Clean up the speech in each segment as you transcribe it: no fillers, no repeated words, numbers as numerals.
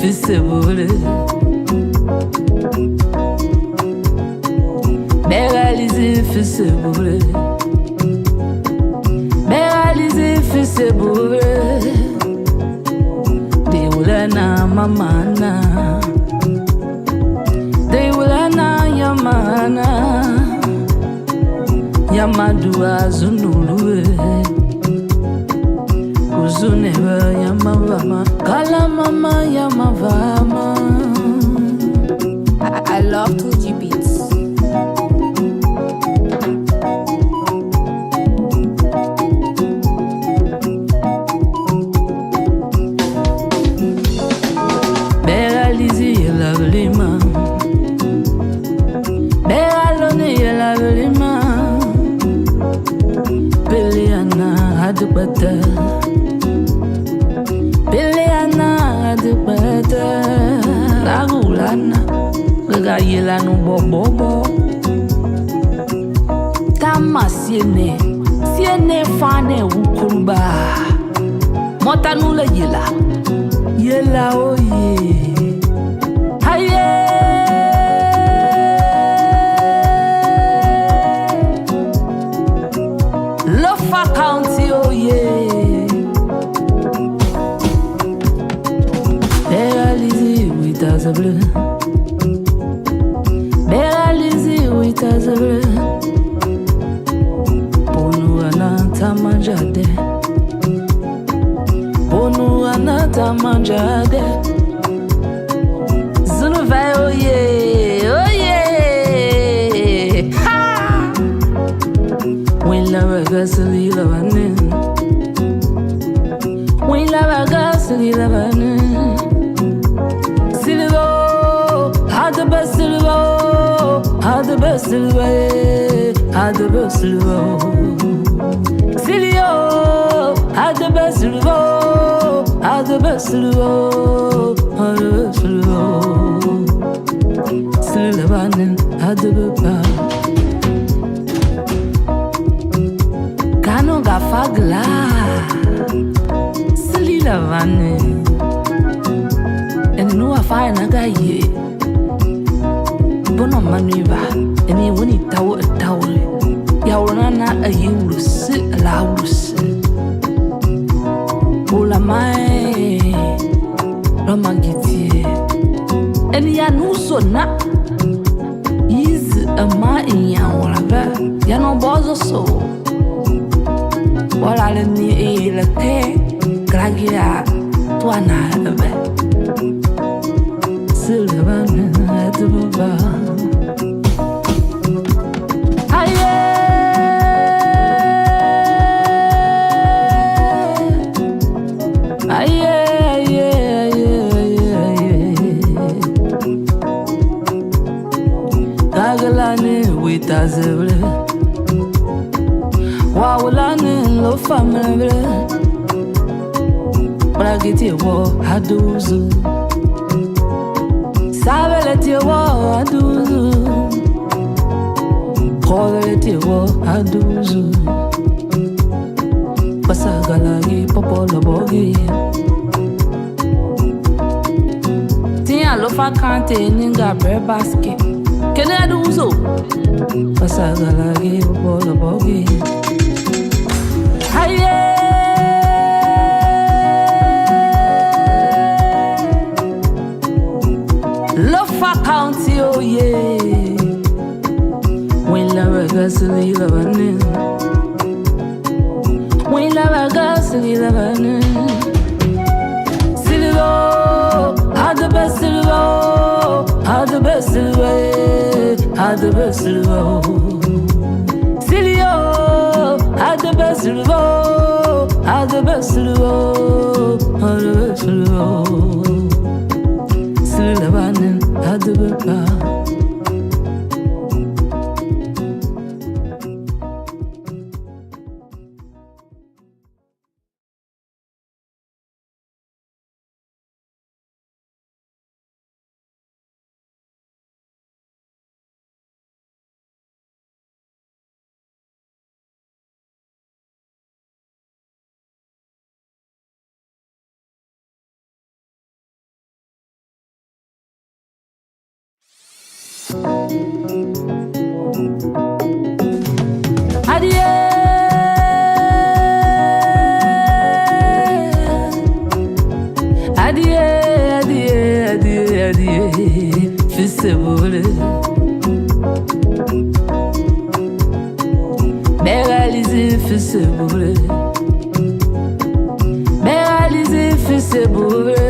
Fissebule Beralize fissebule Beralize fissebule They will na mamana They will na yamana Yamadua zunulue Kuzuneva yamavama Kala mama yamavama. I love 2G beats. Beralizi yelablima Beralone yelablima Peleana hadubata Peleana hadubata Lagulana Gagayela no bobobo Tama siene fane ukuruba Motanula Yela oye Haye Lofa County oye Beralize with a bleu Beralize with a bleu Ponu anata manjade Ponu anata manjade Zunuvai oye Ha When lava gasoli lavanin When lava gasoli lavanin Silvo had the best silvo Had the best silvo Had the best silvo Silio had the best silvo Had the best silvo Had the best silvo Silvanin had the best Kano gafagla Sililavanin And no affair nagaye Bono manuva And he wini tawo tawle Yaurana a yurus laurus Ola mai Romagiti And yanuso na Is a ma in yawaba Yano bozo so Wala ni la te Gragia Tuana abe Silvan at the bar. Gagalani with Azevle Wawulani lo family Bragiti wo haduzu Saveleti wo haduzu Koveleti wo haduzu Basagalagi popola bogi Tia lo fa kante ninga bre basket Kene haduzu Basagalagi popola bogi Haye County, oh yeah. When lava gasoli lavanin. When lava gasoli lavanin. Silvo, had the best silvo, had the best silvo, had the best silvo. Silio, had the best silvo, had the best silvo, had the best silvo. Silvanin had the bar. fisebule. Beralize fisebule. Beralize fisebule.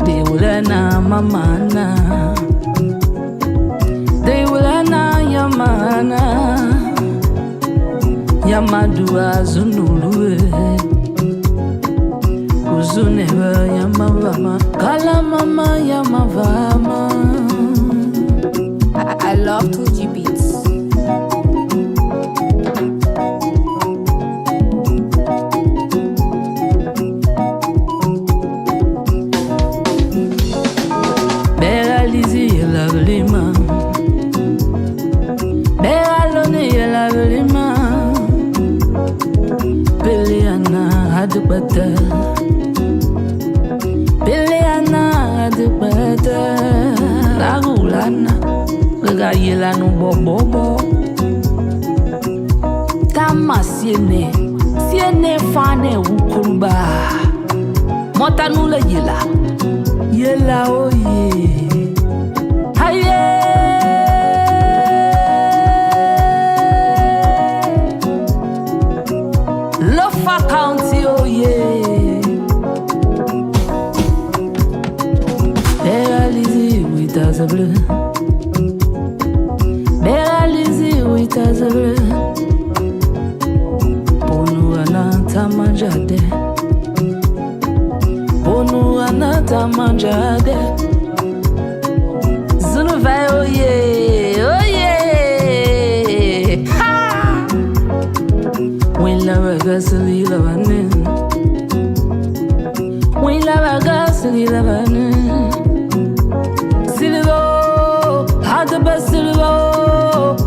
They will na mamana. They will na yamana. Yamadua zunulue. Kuzuneva yamavama. Kala mama yamavama. I love 2G beats. Beralize yelablima. Beralone yelablima. Peleana adubata. Peleana adubata. Lagulana. Gagayela no bobobo. Tama siene. Siene fane ukuruba. Mota nula yela. Yela oye. Haye. Lofa County oye. Beralize with us a bleu. Beralize with us a bleu. Ponu anata manjade. Ponu anata manjade. Zunuvai oye, oye. Ha! When love gasoli lavanin. When love gasoli lavanin. Silvo, had the best silvo,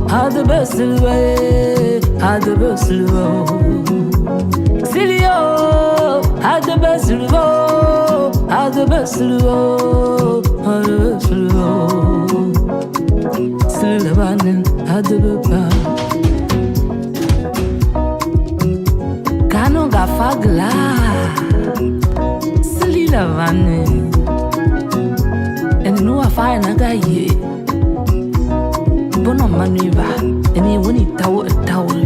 had the best silvo, had the best silvo. Silio, had the best silvo, had the best silvo, had the best silvo. Silvanin, had the best. Kano gafagla, Silvanin. And no affair nagaye. Bono manuva, and he win it tower a tower.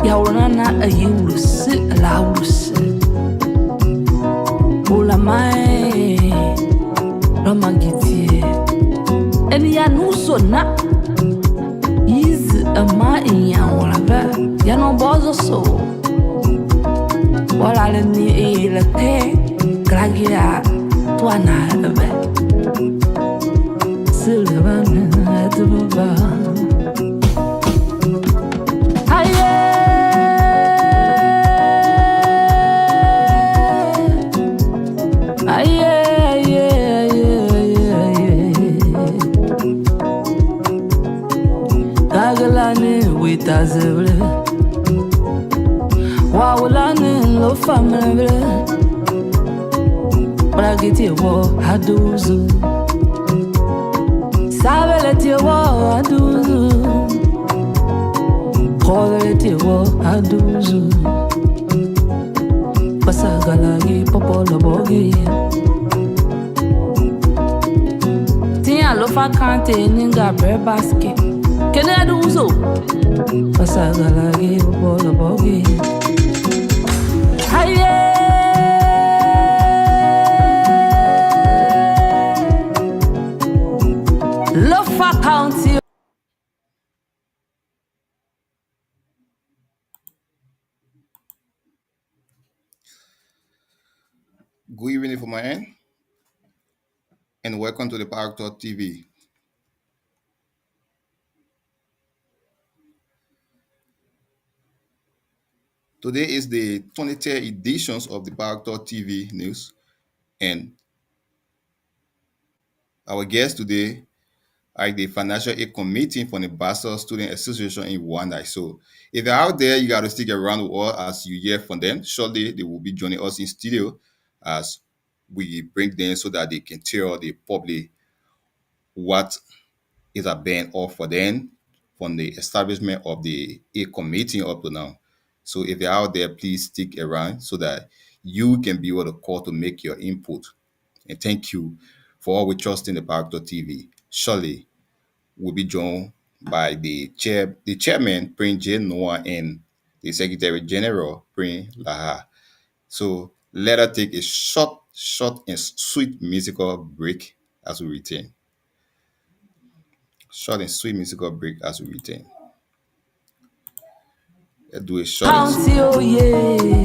Yaurana a yulus, a laus. Ola mai, Ramagiti. And Yanuso na is a ma in Yawaba, Yano Bozo so. While I need a te, Gragia, Tuana. Silvan at the bar. Gagalane with Azable. Wawulane lo family. Bragiti wo haduzu. Saveleti wo aduzu. Koleti wo aduzu. Pasagalagi popolo bogi. Tia lofa kante ninga bre basket. Can I do so? Pasagalagi popolo bogi. Haye. Lofa County. Good evening from my end, and welcome to the PowerTalk TV. Today is the 23rd editions of the PowerTalk TV news, and our guests today are the Financial Aid Committee from the Basel Student Association in Rwanda. So if you're out there, you got to stick around with us as you hear from them. Shortly, they will be joining us in studio as we bring them so that they can tell the public what is a ban off for them from the establishment of the aid committee up to now. So if you're out there, please stick around so that you can be able to call to make your input. And thank you for all we trust in the PowerTalk TV. Surely will be joined by the chairman, Prince J. Noah, and the Secretary General, Prince Laha. So let us take a short and sweet musical break as we return. Short and sweet musical break as we return. Let's do a short and sweet. County, oh yeah.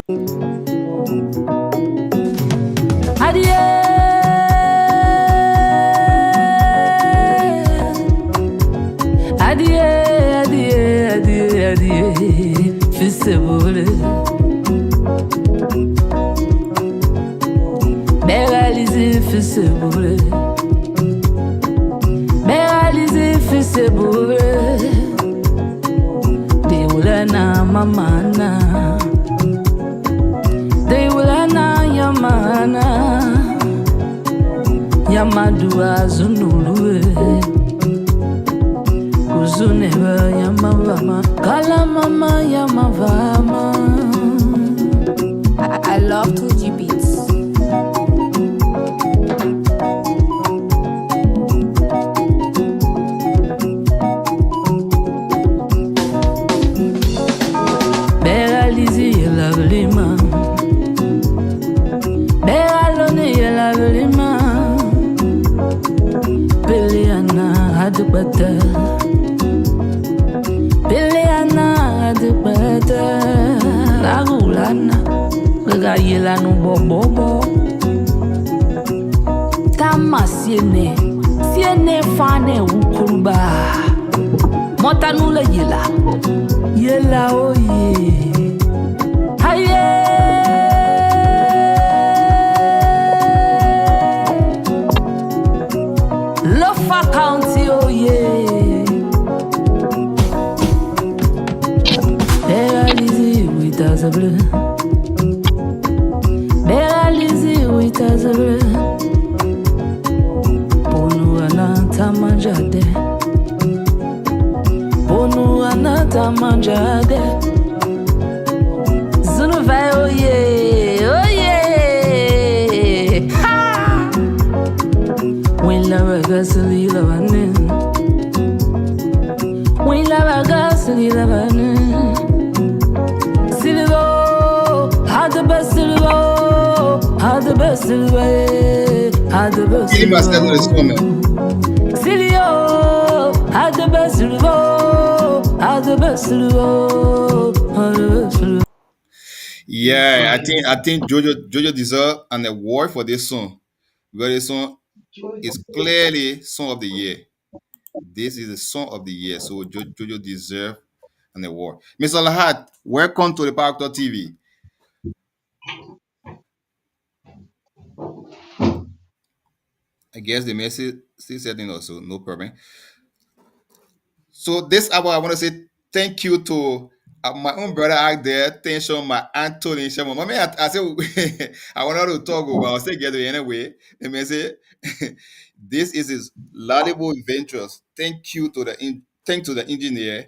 Adie, adie, adie, adie, fissebole. Beralize fissebole. Beralize fissebole. They will na mamana. They will na yamana. Yamadua zunulue. Kuzuneva yamavama. Kala mama yamavama. I love 2G beats. Beralize yelablima. Beralone yelablima. Peleana adubata. Peleana adubata. Lagulana. Gaga yelanu bobobo. Tama siene. Siene fane ukuruba. Motanula yela. Yela oye. Haye. Lofa County oye. Beralize with a bleu. Beralize with a bleu. Ponu anata manjade. Ponu anata manjade. Nuway, oh yeah, oh yeah. Ha! When lava gasoli lavanin. When lava gasoli lavanin. Silvo, had the best silvo, had the best silvo, had the best silvo. Silvio, had the best silvo, had the best silvo, had the best silvo. Yeah, I think Jojo deserve an award for this song because this song is clearly song of the year. This is the song of the year, so Jojo deserve an award. Mr. Lahat, welcome to the PowerTalk TV. I guess the message still setting also, no problem. So this hour, I want to say thank you to my own brother out there. Attention, my Anthony Shamo. I mean, I said I wanted to talk about. I'll say get it anyway. Let me say this is his laudable ventures. Thank you to thank to the engineer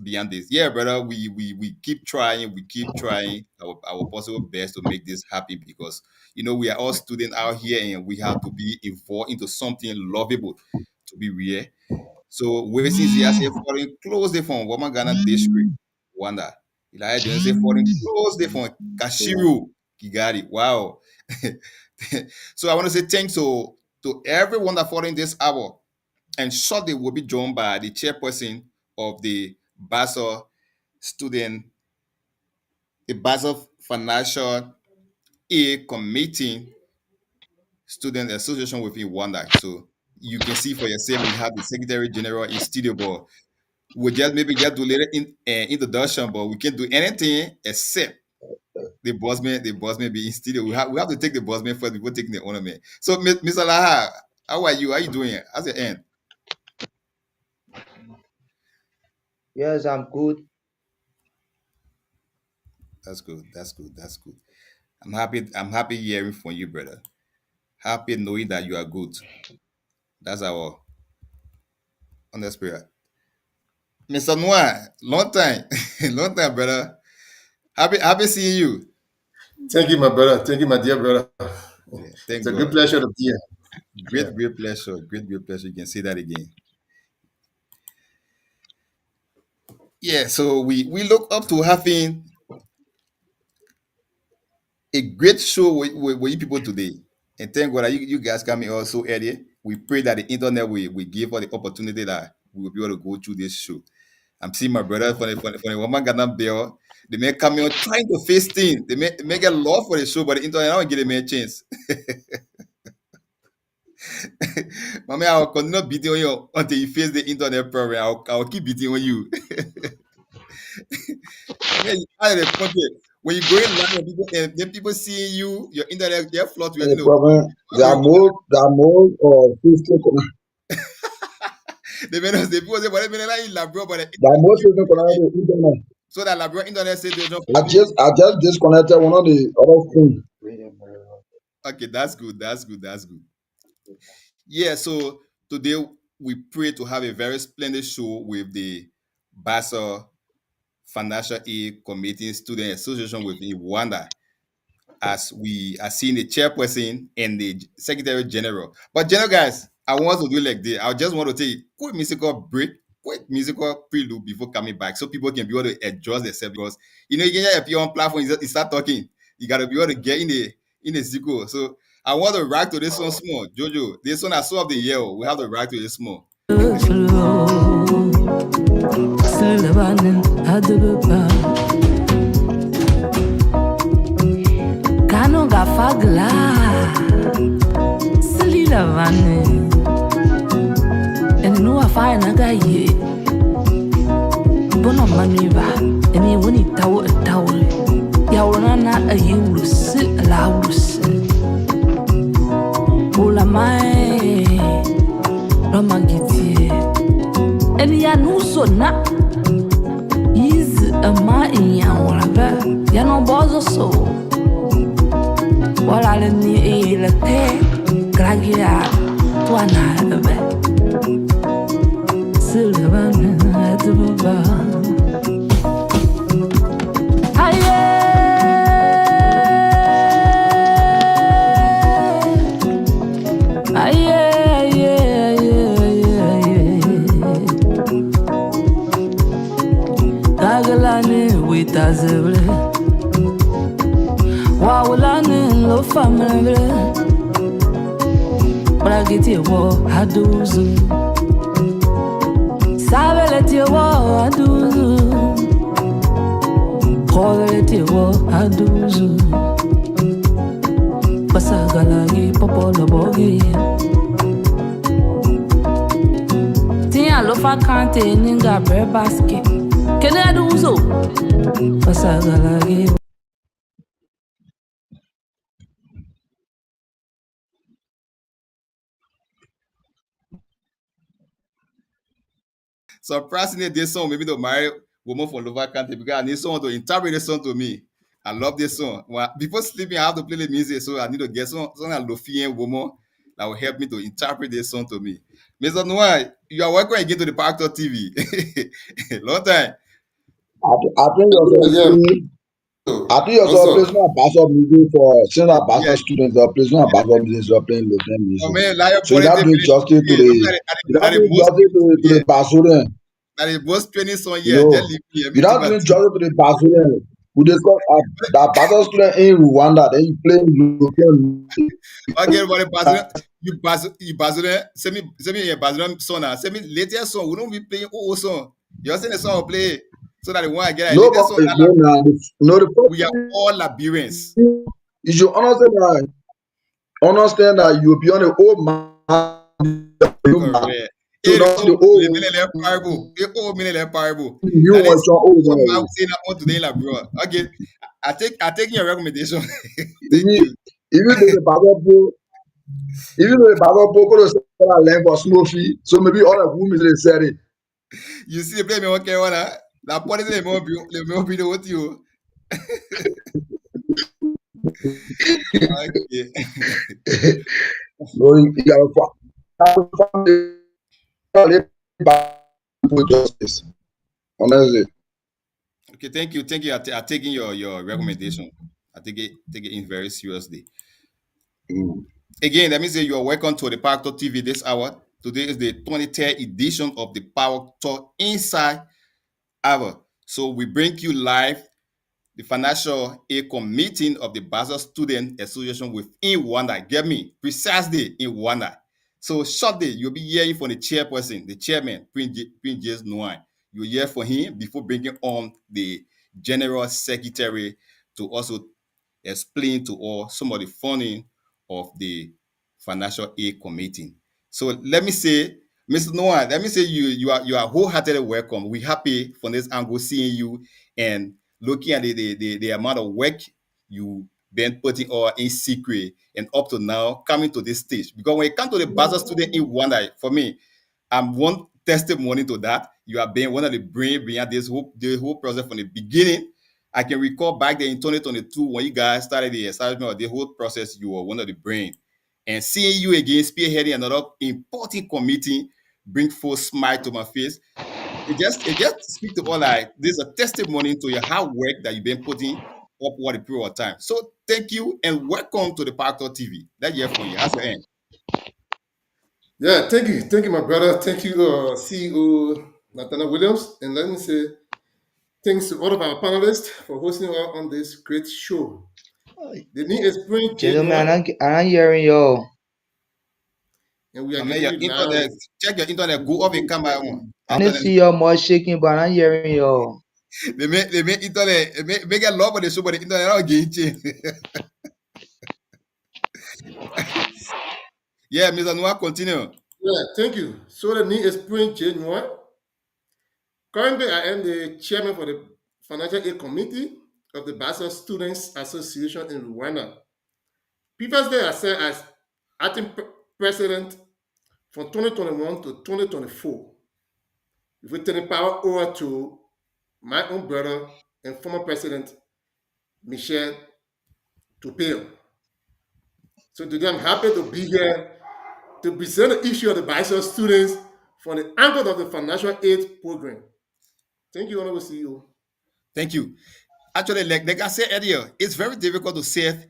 beyond this. Yeah, brother, we keep trying. We keep trying our possible best to make this happen because we are all students out here and we have to be involved into something lovable to be real. So we see Zeah say foreign close the phone, Wama Ghana district, Rwanda. Ilaya Jones say foreign close the phone, Kashiru, Kigali. Wow. So I want to say thanks to everyone that following this hour. And shortly will be joined by the chairperson of the Basel student, the Basel Financial Aid Committee Student Association within Rwanda. So you can see for yourself, we have the Secretary General in studio, but we just maybe just do later introduction, but we can't do anything except the boss may be in studio. We have to take the boss man first before taking the owner man. So Mr. Laha, how are you? How are you doing? How's your end? Yes, I'm good. That's good. That's good. That's good. I'm happy. I'm happy hearing from you, brother. Happy knowing that you are good. That's our honest spirit. Mr. Noah, long time, long time, brother. Happy seeing you. Thank you, my brother. Thank you, my dear brother. Yeah, It's thank a good God. pleasure to be here. Great, great pleasure. Great, great pleasure. You can say that again. Yeah, so we look up to having a great show with you people today. And thank God that you guys coming also early. We pray that the internet will give us the opportunity that we will be able to go through this show. I'm seeing my brother for the woman Ghana Bill. They may come on trying to face things. They may get love for the show, but the internet I don't give them a chance. Mommy, I'll continue beating on you until you face the internet problem. I'll keep beating on you. Man, you out of the country. When you go in line and then people seeing you, your internet, their flood will The know. problem, there are more 50 They may not say people say, but they may not like labro, but the there are internet more 50 connected to the internet. so that labro internet situation. I just disconnected one of the other phone. Okay, that's good. That's good. That's good. Yeah, so today we pray to have a very splendid show with the Bassa Financial Aid Committee Student Association within Rwanda, as we are seeing the chairperson and the secretary general. But general guys, I want to do like this. I just want to take a quick musical break, quick musical prelude before coming back, so people can be able to adjust themselves. Because you know you can just appear on platform, you start talking. You gotta be able to get in the sequel. So I want to rock to this one small. Jojo, this one I saw of the year. We have to rock to this small. Kano gafagla Silila vane And no afina gaye Bono maniba And you wini tawo tawle Yawana na a yulu sit alawus Ula mai Ramagiti And ya nuso na Is a ma in ya whatever Yano bozo so Wala le ni le te Gragia Wana be Silvan Adbuba Aye Aye Gagalani witazeble Wawulani lo family Bragiti wo haduzu Sabeleti wo haduzu Koveleti wo haduzu Basagalagi popolo bogi Tia lo fa kante ninga bre basket Kene haduzu Basagalagi Surprisingly, this song maybe the marry woman from lower country because I need someone to interpret this song to me. I love this song. Well, before sleeping, I have to play the music, so I need to get some Lofian woman that will help me to interpret this song to me. Mr. Nuway, you are welcome again to the PowerTalk TV. Long time. I think Yeah. I think also Also, placement of bachelor music for senior bachelor yeah. students or placement of bachelor music so playing local Oh music. man, like your So you not politics, doing justice to yeah, look the you at not the doing most justice to yeah, the bachelor. that is most training song You here. Just know, leave me you everything not my doing team. justice to the bachelor. We discuss that bachelor student in Rwanda, then you play local music. Okay, but you Barcelona, send me a Barcelona song now. Send me latest song. We don't be playing old song. You send the song will play so that the one I get a No, latest song. no, no, the We are all Liberians. you should understand that you be on the old man, Correct. so Hey, the don't see the old old minute parable. The old minute parable. you That want is your old what I man. was saying on today, like bro. Okay, I take your recommendation. Thank Even you. even though the Bible book go to say that land for small fee, so maybe all the women they said it. You see the play me okay one. La police le more be with you. Okay. No, you got justice. Honestly. Okay, thank you. Thank you. I'm taking your recommendation. I take it in very seriously. Mm. Again, let me say you are welcome to the PowerTalk TV this hour. Today is the 23rd edition of the PowerTalk Inside Hour. So we bring you live the financial aid committee of the Basel Student Association within Rwanda. Get me? Precisely in Rwanda. So shortly, you'll be hearing from the chairperson, the chairman, Prince James Nuway. You'll hear from him before bringing on the general secretary to also explain to all some of the funding of the financial aid committee. So let me say, Mr. Noah, let me say you are wholeheartedly welcome. We're happy from this angle seeing you and looking at the amount of work you been putting all in secret and up to now coming to this stage. Because when it comes to the bachelor student in Rwanda, for me, I'm one testimony to that. You have been one of the brain behind the whole process from the beginning. I can recall back then in 2022 when you guys started the establishment of the whole process, you were one of the brain. And seeing you again spearheading another important committee bring full smile to my face. It just speak to all like this is a testimony to your hard work that you've been putting up over the period of time. So thank you and welcome to the PowerTalk TV. Let's hear from you. How's your end? Yeah, thank you, my brother. Thank you, CEO Nathaniel Williams, and let me say thanks to all of our panelists for hosting us on this great show. The name is Prince Gentlemen, J1, I'm not hearing y'all. and we are I mean getting your you now. internet, check your internet, go off a camera on. I didn't Internet see y'all much shaking, but I'm not hearing y'all. they make internet make a lot of the show, but the internet not getting changed. Yeah, Mr. Noah, continue. Yeah, thank you. So the name is Prince J1. Currently, I am the chairman for the Financial Aid Committee of the Basel Students Association in Rwanda. Previously, I served as acting president from 2021 to 2024. Before turning power over to my own brother and former president, Michel Tupeo. So today I'm happy to be here to present the issue of the bicycle students from the angle of the financial aid program. Thank you, Honorable CEO. Thank you. Actually, like I said earlier, it's very difficult to serve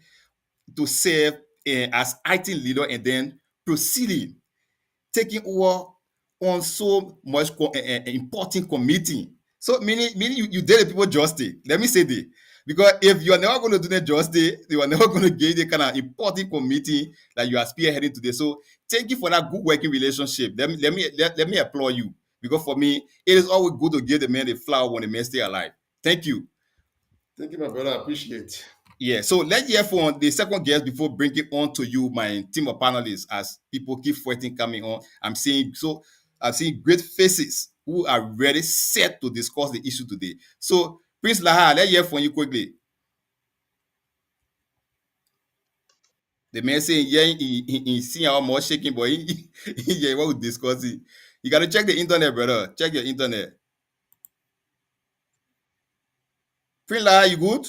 as IT leader and then proceeding taking over on so much important committee. So meaning you did the people justice. Let me say this. Because if you are never going to do the justice, you are never going to get the kind of important committee that you are spearheading today. So thank you for that good working relationship. Let me applaud you. Because for me, it is always good to give the man the flower when the man stay alive. Thank you. Thank you, my brother. I appreciate it. Yeah, so let's hear from the second guest before bringing on to you my team of panelists as people keep fighting coming on. I'm seeing great faces who are ready, set to discuss the issue today. So, Prince Laha, let's hear from you quickly. The man saying, yeah, he seeing our more shaking, but yeah, what we discussing. You got to check the internet, brother. Check your internet. Prince Laha, you good?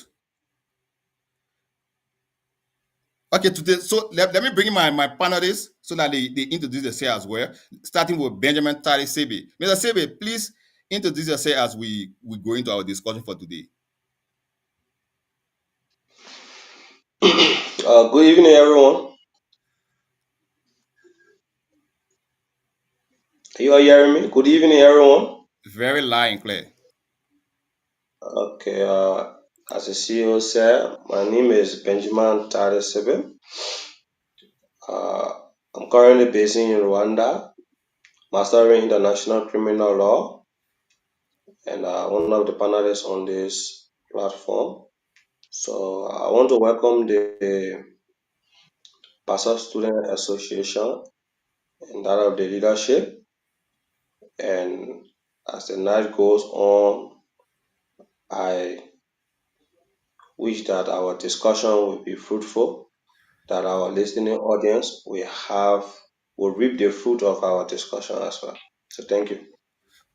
Okay, today, so let me bring in my panelists so that they introduce themselves as well, starting with Benjamin Tari Saybay. Mr. Saybay, please introduce yourself as we go into our discussion for today. Good evening, everyone. Are you all hearing me? Good evening, everyone. Very loud and clear. Okay, as the CEO said, my name is Benjamin Taresebe. Uh, I'm currently based in Rwanda, mastering international criminal law, and one of the panelists on this platform. So I want to welcome the Pastor Student Association and that of the leadership. And as the night goes on, I wish that our discussion will be fruitful, that our listening audience will reap the fruit of our discussion as well. So thank you.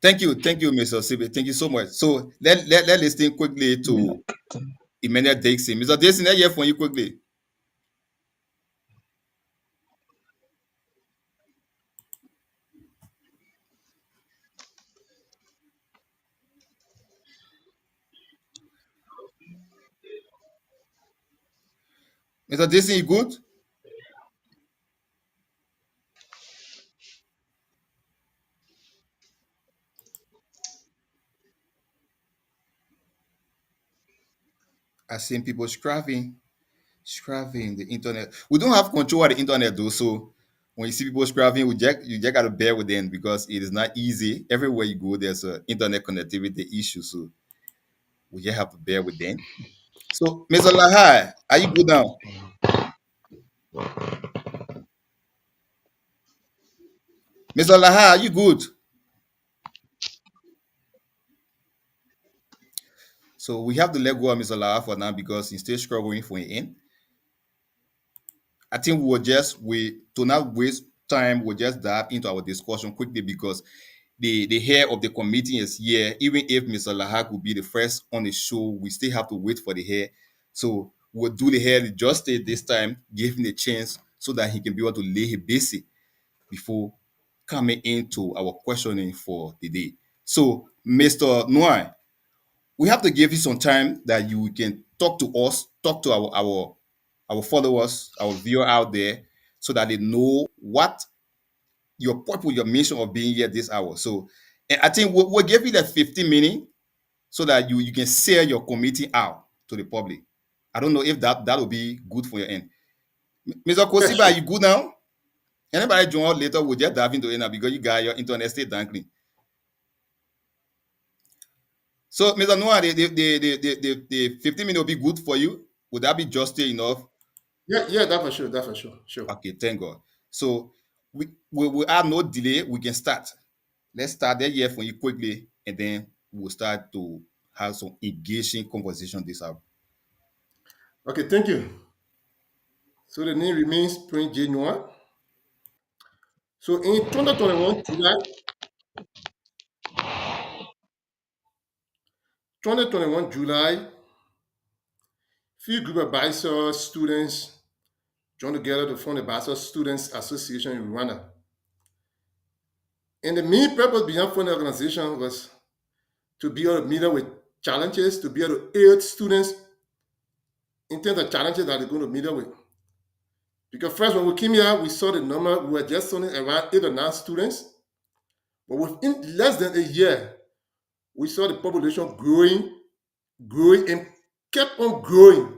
Thank you, Mr. Saybay. Thank you so much. So let listen quickly to Emmanuel Dixon. Mr. Dixon, let's hear from you quickly. Mr. Dixon, you good? seen people scrapping the internet. We don't have control of the internet though, so when you see people scrapping, you just gotta bear with them because it is not easy. Everywhere you go, there's a internet connectivity issue, so we just have to bear with them. So, Mr. Lahai, are you good now? Mr. Lahai, are you good? So we have to let go of Mr. Lahai for now because he's still struggling for an end. I think we to not waste time, we'll just dive into our discussion quickly because the hair of the committee is here. Even if Mr. Lahak will be the first on the show, we still have to wait for the hair. So we'll do the hair justice this time, give him a chance so that he can be able to lay his basic before coming into our questioning for the day. So, Mr. Nuway, we have to give you some time that you can talk to us, talk to our followers, our viewer out there, so that they know what your purpose, your mission of being here this hour. So I think we'll give you that 15 minutes so that you can sell your committee out to the public. I don't know if that will be good for your end. Mr. Yeah, Kossigba, are sure. you good now? Anybody join us later, we'll just dive into it now because you got your internet state down clean. So, Mr. Noah, the 15 minutes will be good for you. Would that be just enough? Yeah, that for sure. That for sure. Sure. Okay, thank God. So we have no delay. We can start. Let's start that here for you quickly, and then we'll start to have some engaging conversation this hour. Okay, thank you. So the name remains Prince January. So in 2021 July, 2021 July, few group of Bachelor students joined together to form the Bachelor Students Association in Rwanda. And the main purpose behind forming the organization was to be able to meet up with challenges, to be able to aid students in terms of challenges that they're going to meet up with. Because first, when we came here, we saw the number, we were just only around 8 or 9 students. But within less than a year, we saw the population growing, and kept on growing.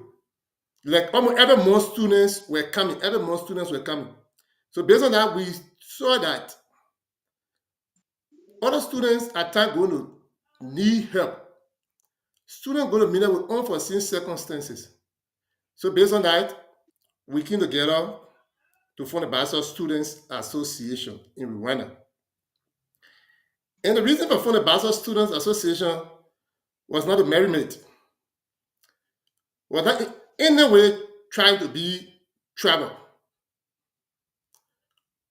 Like almost every month, students were coming. So based on that, we saw that other students at times going to need help. Students going to meet up with unforeseen circumstances. So based on that, we came together to form the Bachelor Students Association in Rwanda. And the reason for forming the Bachelor Students Association was not a merriment. Was not in any way trying to be travel.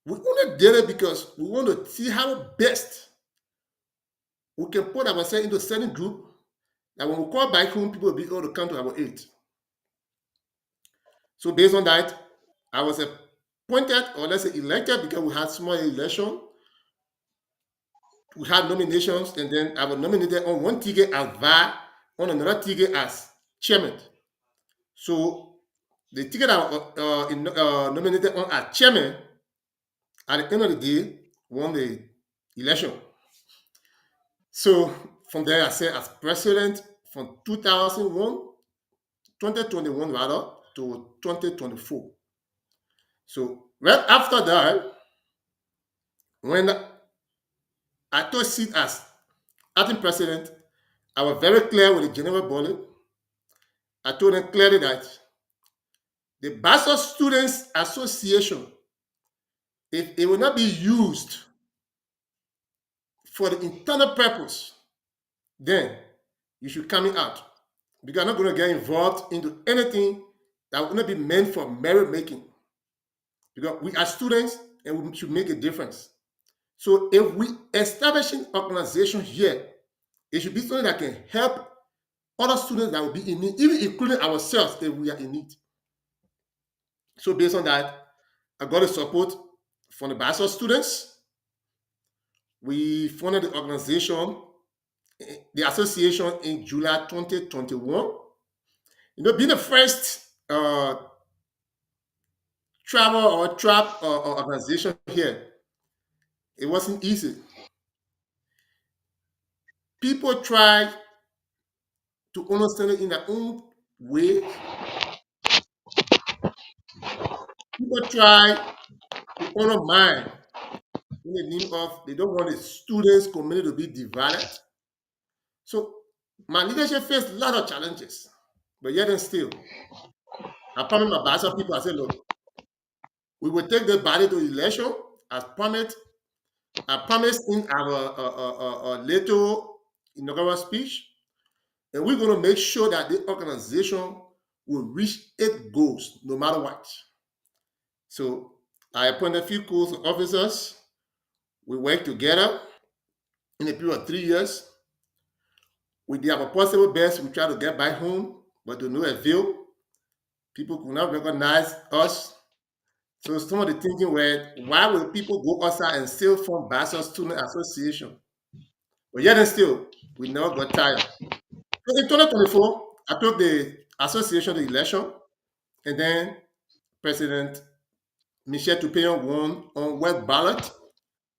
We only did it because we want to see how best we can put ourselves into a certain group that when we call back home, people will be able to come to our aid. So based on that, I was appointed, or let's say elected, because we had small election. We had nominations, and then I was nominated on one ticket as VAR, on another ticket as chairman. So the ticket I was nominated on as chairman, at the end of the day, won the election. So from there, I served as president from 2021 rather, to 2024. So right after that, when I took seat as acting president, I was very clear with the general body. I told them clearly that the Bachelor Students Association, if it will not be used for the internal purpose, then you should come out. Because I'm not going to get involved into anything that will not be meant for merit making. Because we are students and we should make a difference. So if we establish an organization here, it should be something that can help other students that will be in need, even including ourselves if we are in need. So based on that, I got the support from the Bachelor students. We funded the organization, the association, in July 2021. Being the first travel or trap organization here, it wasn't easy. People try to understand it in their own ways. People try to undermine in the name of they don't want the students' community to be divided. So my leadership faced a lot of challenges, but yet and still, I promised my Basa people, I said, look, we will take the body to election as promised. I promised in our little inaugural speech, and we're going to make sure that the organization will reach its goals no matter what. So I appointed a few course officers. We worked together in a period of 3 years. We did our possible best. We tried to get back home, but to no avail. People could not recognize us. So some of the thinking were, why will people go outside and still form Basa Student Association? But yet and still, we never got tired. So in 2024, I took the association to election, and then President Michel Tupeyon won on web ballot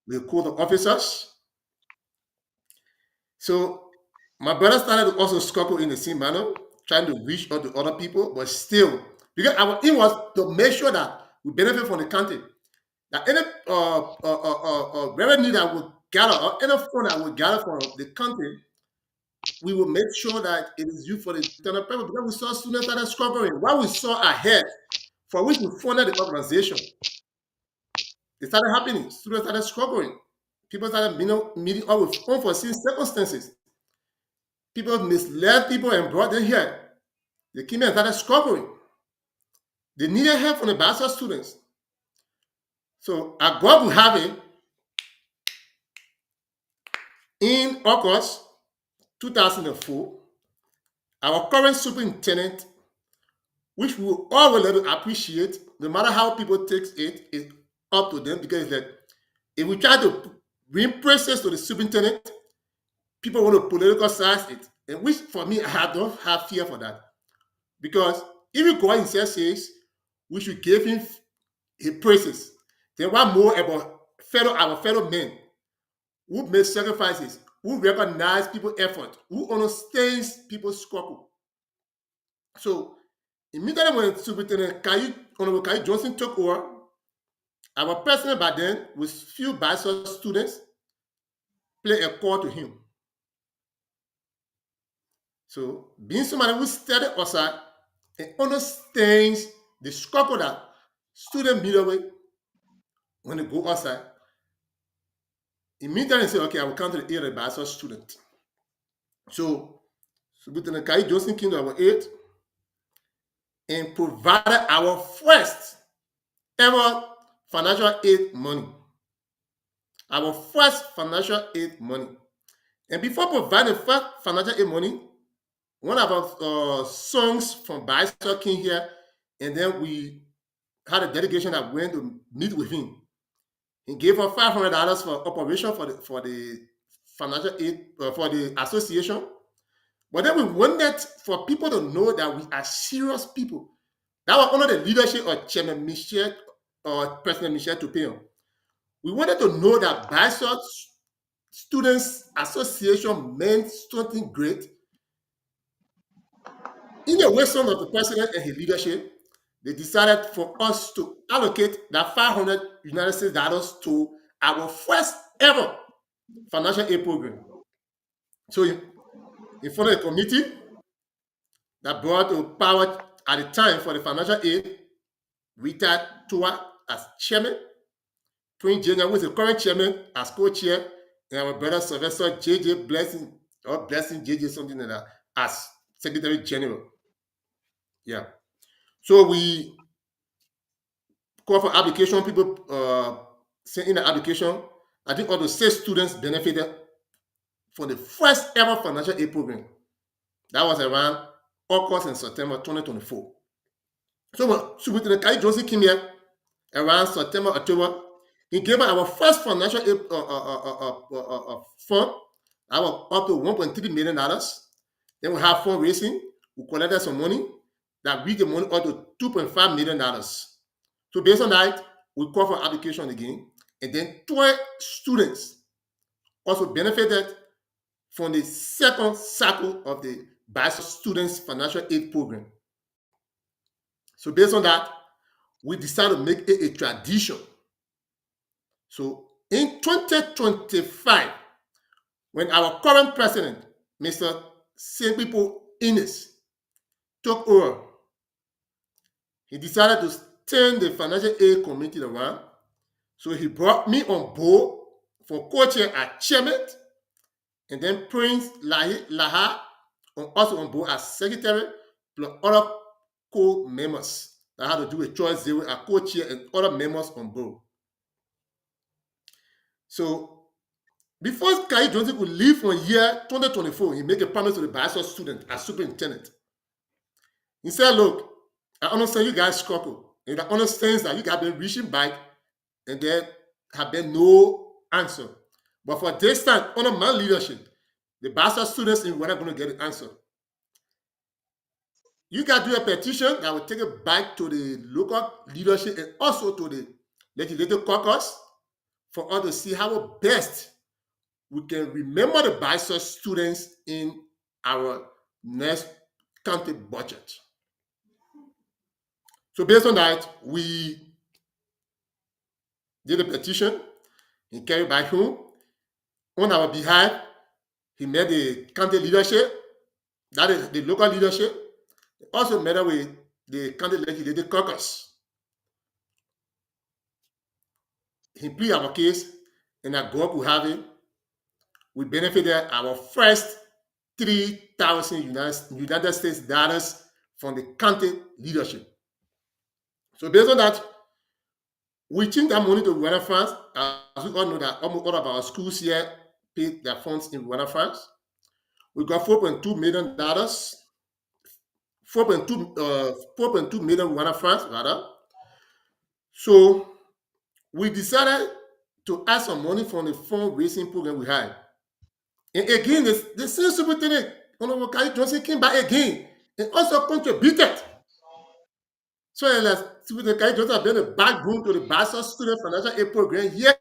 with code of officers. So my brother started to also scuttle in the same manner, trying to reach out to other people, but still, because our aim was to make sure that we benefit from the country. That any revenue that we gather or any fund that we gather from the country, we will make sure that it is used for the internal purpose. Because we saw students that are discovering what we saw ahead, for which we funded the organization. It started happening. Students started discovering. People started meeting up with unforeseen circumstances. People misled people and brought them here. They came and started discovering. They needed help from the Basa students. So at God will have it, in August 2004, our current superintendent, which we all will appreciate, no matter how people take it, is up to them, because like, if we try to bring praises to the superintendent, people want to politicize it, and which for me, I don't have fear for that, because if God himself says we should give him his praises, then what more about our fellow men who make sacrifices, who recognize people's effort, who understands people's struggle. So immediately when Superintendent Honorable Karty Johnson took over, our president by then, with few Basa students, played a call to him. So being somebody who studied outside and understands the struggle that students meet away when they go outside, immediately say, okay, I will come to the aid of the Basa student. So Superintendent Karty Johnson came to our aid and provided our first ever financial aid money. Our first financial aid money. And before providing first financial aid money, one of our songs from Basa came here, and then we had a delegation that went to meet with him. He gave us $500 for operation for the financial aid for the association. But then we wanted for people to know that we are serious people. That was under the leadership of Chairman Michel or President Michel Tupeyon. We wanted to know that Basa Students Association meant something great. In the wisdom of the president and his leadership, they decided for us to allocate that $500 to our first ever financial aid program. So in front of the committee that brought to power at the time for the financial aid, retired Tua as chairman, Twin Junior, who is the current chairman, as co-chair, and our brother Sylvester JJ Blessing, or Blessing JJ, something like that, as secretary general. Yeah. So we call for application, people sent in the application. I think all the 6 students benefited from the first ever financial aid program. That was around August and September 2024. So when Superintendent Karty Johnson came here around September, October, he gave us our first financial aid fund. That was up to $1.3 million. Then we have fundraising. We collected some money that reached the money up to $2.5 million. So based on that, we call for application again. And then 12 students also benefited from the second cycle of the Bachelor Students Financial Aid Program. So based on that, we decided to make it a tradition. So in 2025, when our current president, Mr. Simpipo Ines, took over, he decided to turn the financial aid committee around. So he brought me on board for co-chair as chairman, and then Prince Laha also on board as secretary, plus other co-members that had to do with Choice Zero, a co-chair, and other members on board. So before Karty Johnson could leave from year 2024, he made a promise to the bachelor student as superintendent. He said, look, I understand you guys struggle, and I understand that you guys have been reaching back and there have been no answer. But for this time, under my leadership, the bachelor students in Rwanda are going to get an answer. You can do a petition that will take it back to the local leadership and also to the legislative caucus for us to see how best we can remember the bachelor students in our next county budget. So based on that, we did a petition. He carried back home. On our behalf, he met the county leadership, that is the local leadership. He also met with the county legislative caucus. He pleaded our case, and that God could have it. We benefited our first 3,000 United States dollars from the county leadership. So based on that, we changed that money to Rwanda funds. As we all know that almost all of our schools here paid their funds in Rwanda funds. We got $4.2 million, 4.2 million Rwanda funds rather. So we decided to ask some money from the fundraising program we had. And again, the same superintendent, Honorable Karty Johnson, came back again and also contributed. So Superintendent Karty Johnson has been a backbone to the Bachelor Student Financial Aid Program here.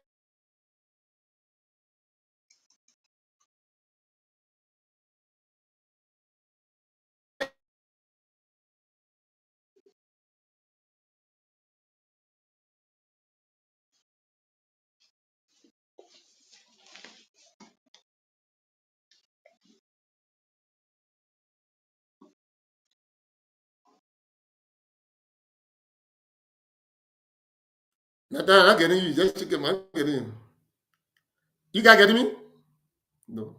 Nathaniel, I'm not getting you. Just check him. I'm getting you. You guys getting me? No.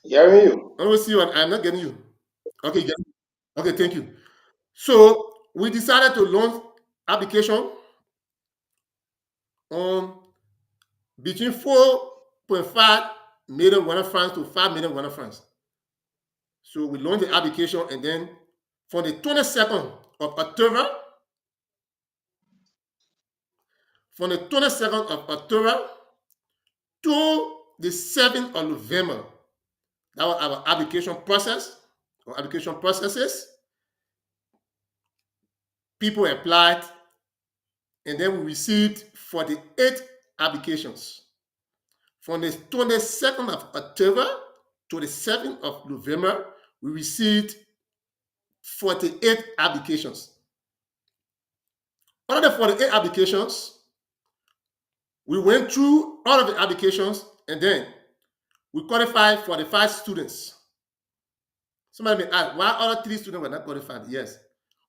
Hearing you. I don't see you. I'm not getting you. Okay, yeah. Okay, thank you. So we decided to launch application on between 4.5 million Rwanda francs to 5 million Rwanda francs. So we launched the application, and then from the 22nd of October, to the 7th of November, that was our application process or application processes. People applied, and then we received 48 applications. From the 22nd of October to the 7th of November, we received 48 applications. Out of the 48 applications, we went through all of the applications, and then we qualified 45 students. Somebody may ask, why other 3 students were not qualified? Yes.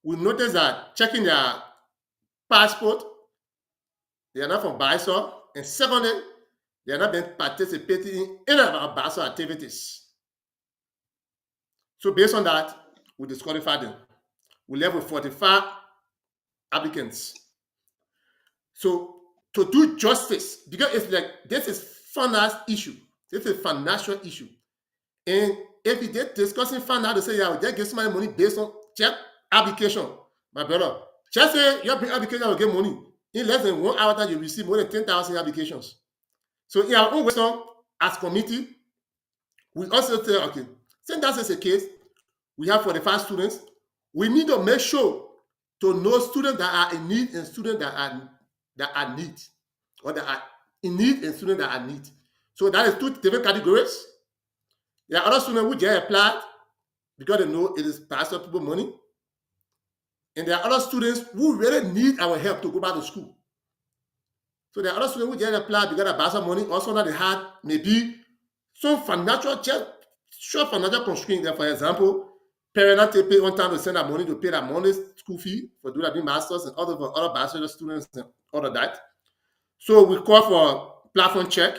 We noticed that checking their passport, they are not from BISO, and secondly, they are not been participating in any of our BISO activities. So based on that, we disqualified them. We left with 45 applicants. So to do justice, because it's like this is finance issue, this is financial issue, and if we did discussing finance, to say, yeah, we just give somebody money based on check application, my brother, just say your application will get money. In less than 1 hour time, you receive more than 10,000 applications. So in our own wisdom, as committee, we also say, okay, since that is the case, we have 45 students. We need to make sure to know students that are in need and students that are need, or that are in need and students that are need. So that is 2 different categories. There are other students who just applied because they know it is pastor people money. And there are other students who really need our help to go back to school. So there are other students who just apply because of pastor money. Also, that they had maybe some financial short financial constraint. For example, parents not pay on time to send that money to pay that money school fee for doing that masters and other bachelor students and all of that. So we call for platform check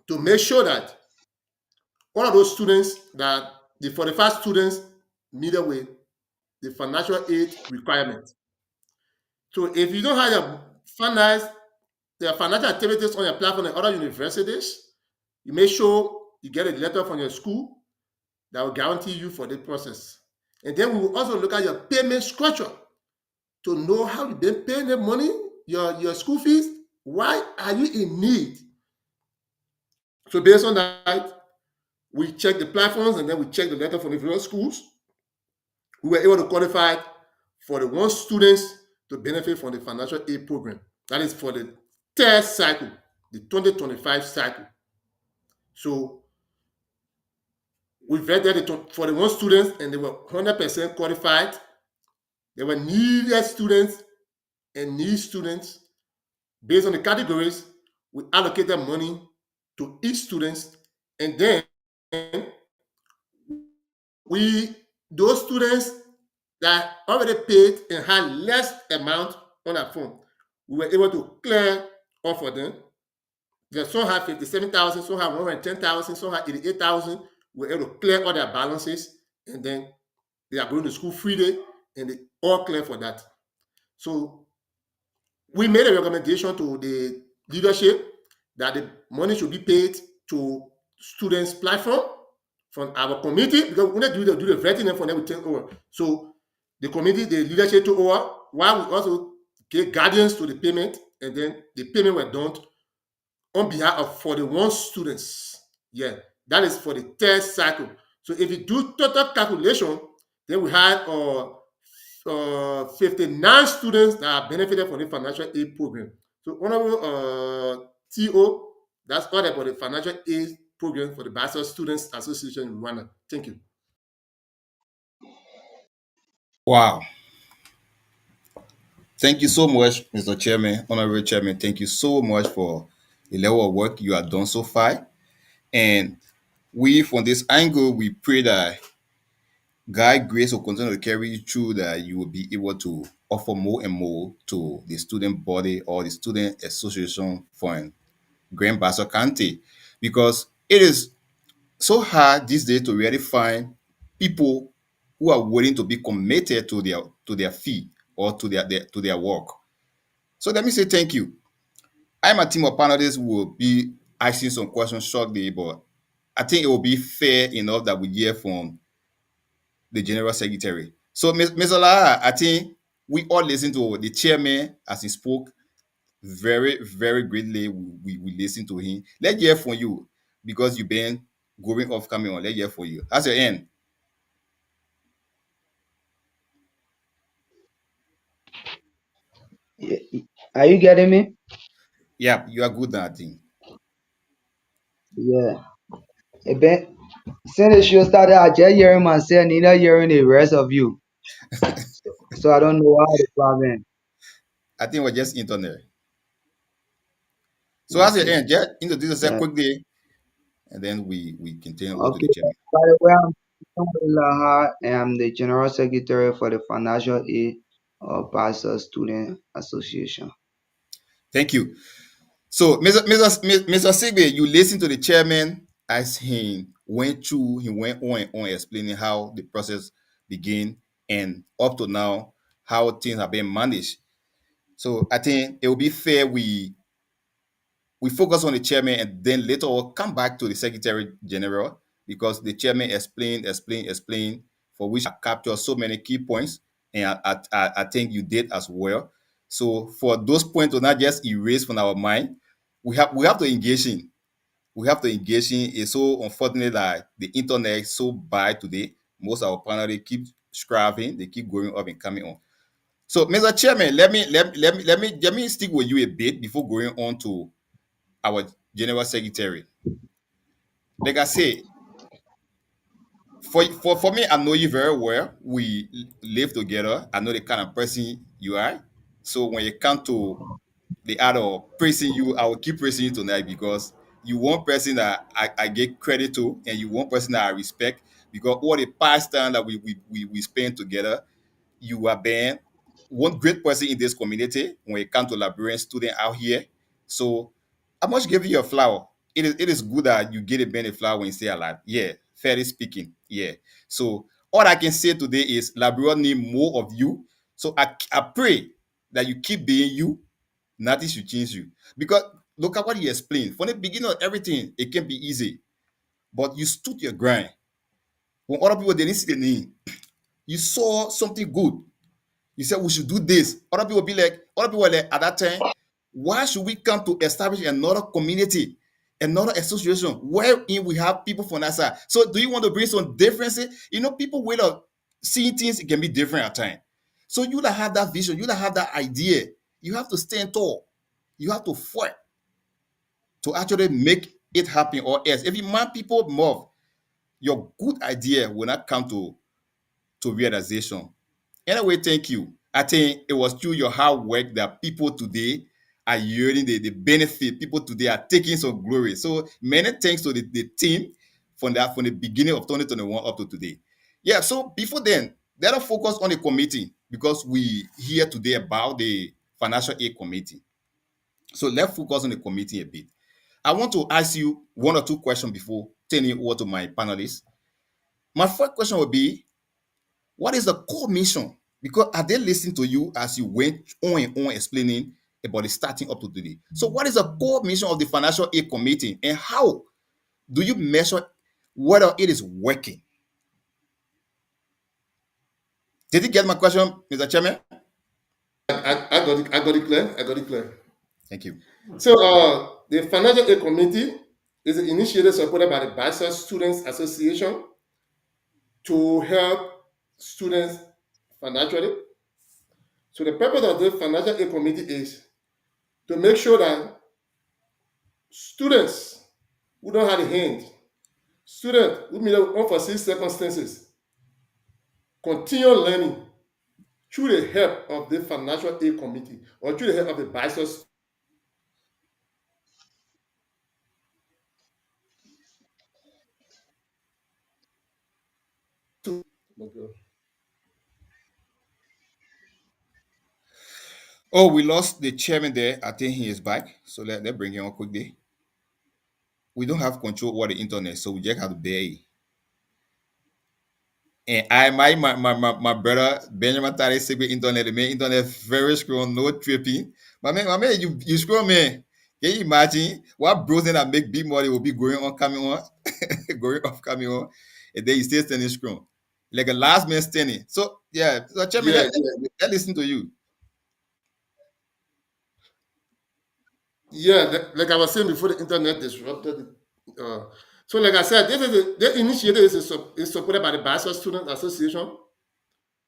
to make sure that all of those students, that the 45 students meet with the financial aid requirement. So if you don't have the financial activities on your platform in other universities, you make sure you get a letter from your school that will guarantee you for the process. And then we will also look at your payment structure to know how you've been paying the money, your school fees. Why are you in need? So based on that, we check the platforms and then we check the letter from the various schools. We were able to qualify for the one students to benefit from the financial aid program. That is for the third cycle, the 2025 cycle. So we vetted it for the one students and they were 100% qualified. They were needed students and need students. Based on the categories, we allocated money to each student, and then those students that already paid and had less amount on that form, we were able to clear off for them. Some had 57,000, some had 110,000, some had 88,000. We were able to clear all their balances, and then they are going to school free day, and they all clear for that. So we made a recommendation to the leadership that the money should be paid to students' platform from our committee, because we need to do the vetting and for them we take over. So the committee, the leadership took over, while we also gave guidance to the payment, and then the payment were done on behalf of 41 students. Yeah, that is for the third cycle. So if you do total calculation, then we had 59 students that are benefited from the financial aid program. So Honorable TO, that's all about the financial aid program for the Bachelor Students Association in Rwanda. Thank you. Wow. Thank you so much, Mr. Chairman, Honorable Chairman. Thank you so much for the level of work you have done so far. And we, from this angle, we pray that God grace will continue to carry you through, that you will be able to offer more and more to the student body or the student association for Grand Bassa County, because it is so hard these days to really find people who are willing to be committed to their fee or to their work. So let me say thank you. I'm a team of panelists who will be asking some questions shortly, but I think it will be fair enough that we hear from the General Secretary. So, Ms. Ola, I think we all listened to the chairman as he spoke very, very greatly. We listened to him. Let's hear from you, because you've been going off coming on. Let's hear from you. That's your end. Yeah. Are you getting me? Yeah, you are good now, I think. Yeah. Ben, since the show started, I just hearing myself, neither hearing the rest of you. So I don't know why the problem. I think we're just internet. So that's your Okay. end. Just introduce yourself Yeah. quickly, and then we continue over to Okay. the chairman. By the way, I'm the General Secretary for the Financial Aid of Pastor Student Association. Thank you. So, Mr. Sigbe, you listen to the chairman as he went on and on explaining how the process began and up to now, how things have been managed. So I think it will be fair we focus on the chairman and then later on come back to the Secretary General, because the chairman explained, for which I captured so many key points, and I think you did as well. So for those points to not just erase from our mind, we have to engage in. We have to engage in. It's so unfortunate that the internet is so bad today. Most of our panel, they keep scrapping, they keep going up and coming on. So, Mr. Chairman, let me stick with you a bit before going on to our General Secretary. Like I say, For me, I know you very well. We live together. I know the kind of person you are. So when it comes to the art of praising you, I will keep praising you tonight because you one person that I give credit to, and you one person that I respect because all the past time that we spend together, you have been one great person in this community when it comes to Liberian student out here. So I must give you a flower. It is good that you get a bend a flower when you stay alive. Yeah, fairly speaking. Yeah. So all I can say today is Liberia need more of you. So I pray that you keep being you, nothing should change you. Because look at what you explained. From the beginning of everything, it can be easy. But you stood your grind. When other people didn't see the need, you saw something good. You said we should do this. Other people were like at that time, why should we come to establish another community, another association wherein we have people from that side? So do you want to bring some differences? People way of seeing things it can be different at times. So you that have that vision, you that have that idea, you have to stand tall. You have to fight to actually make it happen, or else if you mind people more, your good idea will not come to realization. Anyway, thank you. I think it was through your hard work that people today are hearing the benefit. People today are taking some glory. So many thanks to the team from the beginning of 2021 up to today. Yeah, so before then, let us focus on the committee because we hear today about the financial aid committee. So let's focus on the committee a bit. I want to ask you one or two questions before turning it over to my panelists. My first question would be, what is the core mission? Because are they listening to you as you went on and on explaining about the starting up to today? So what is the core mission of the Financial Aid Committee, and how do you measure whether it is working? Did you get my question, Mr. Chairman? I got it clear. I got it clear. Thank you. So the Financial Aid Committee is an initiative supported by the Bachelor Students Association to help students financially. So the purpose of the Financial Aid Committee is to make sure that students who don't have a hand, students who meet unforeseen circumstances, continue learning through the help of the Financial Aid Committee or through the help of the bachelor's. Oh, we lost the chairman there. I think he is back. So let's bring him on quickly. We don't have control over the internet, so we just have to bear it. And my brother Benjamin Tari Saybay internet, man, internet very strong, no tripping. My man, you scroll, man. Can you imagine what browsing that make big money will be going on, coming on, going off, coming on, and then you still standing strong, like a last man standing. So yeah, so Chairman, Yeah, let listen to you. yeah. Like I was saying before, the internet disrupted it. So, like I said, the initiative is supported by the Bachelor Student Association,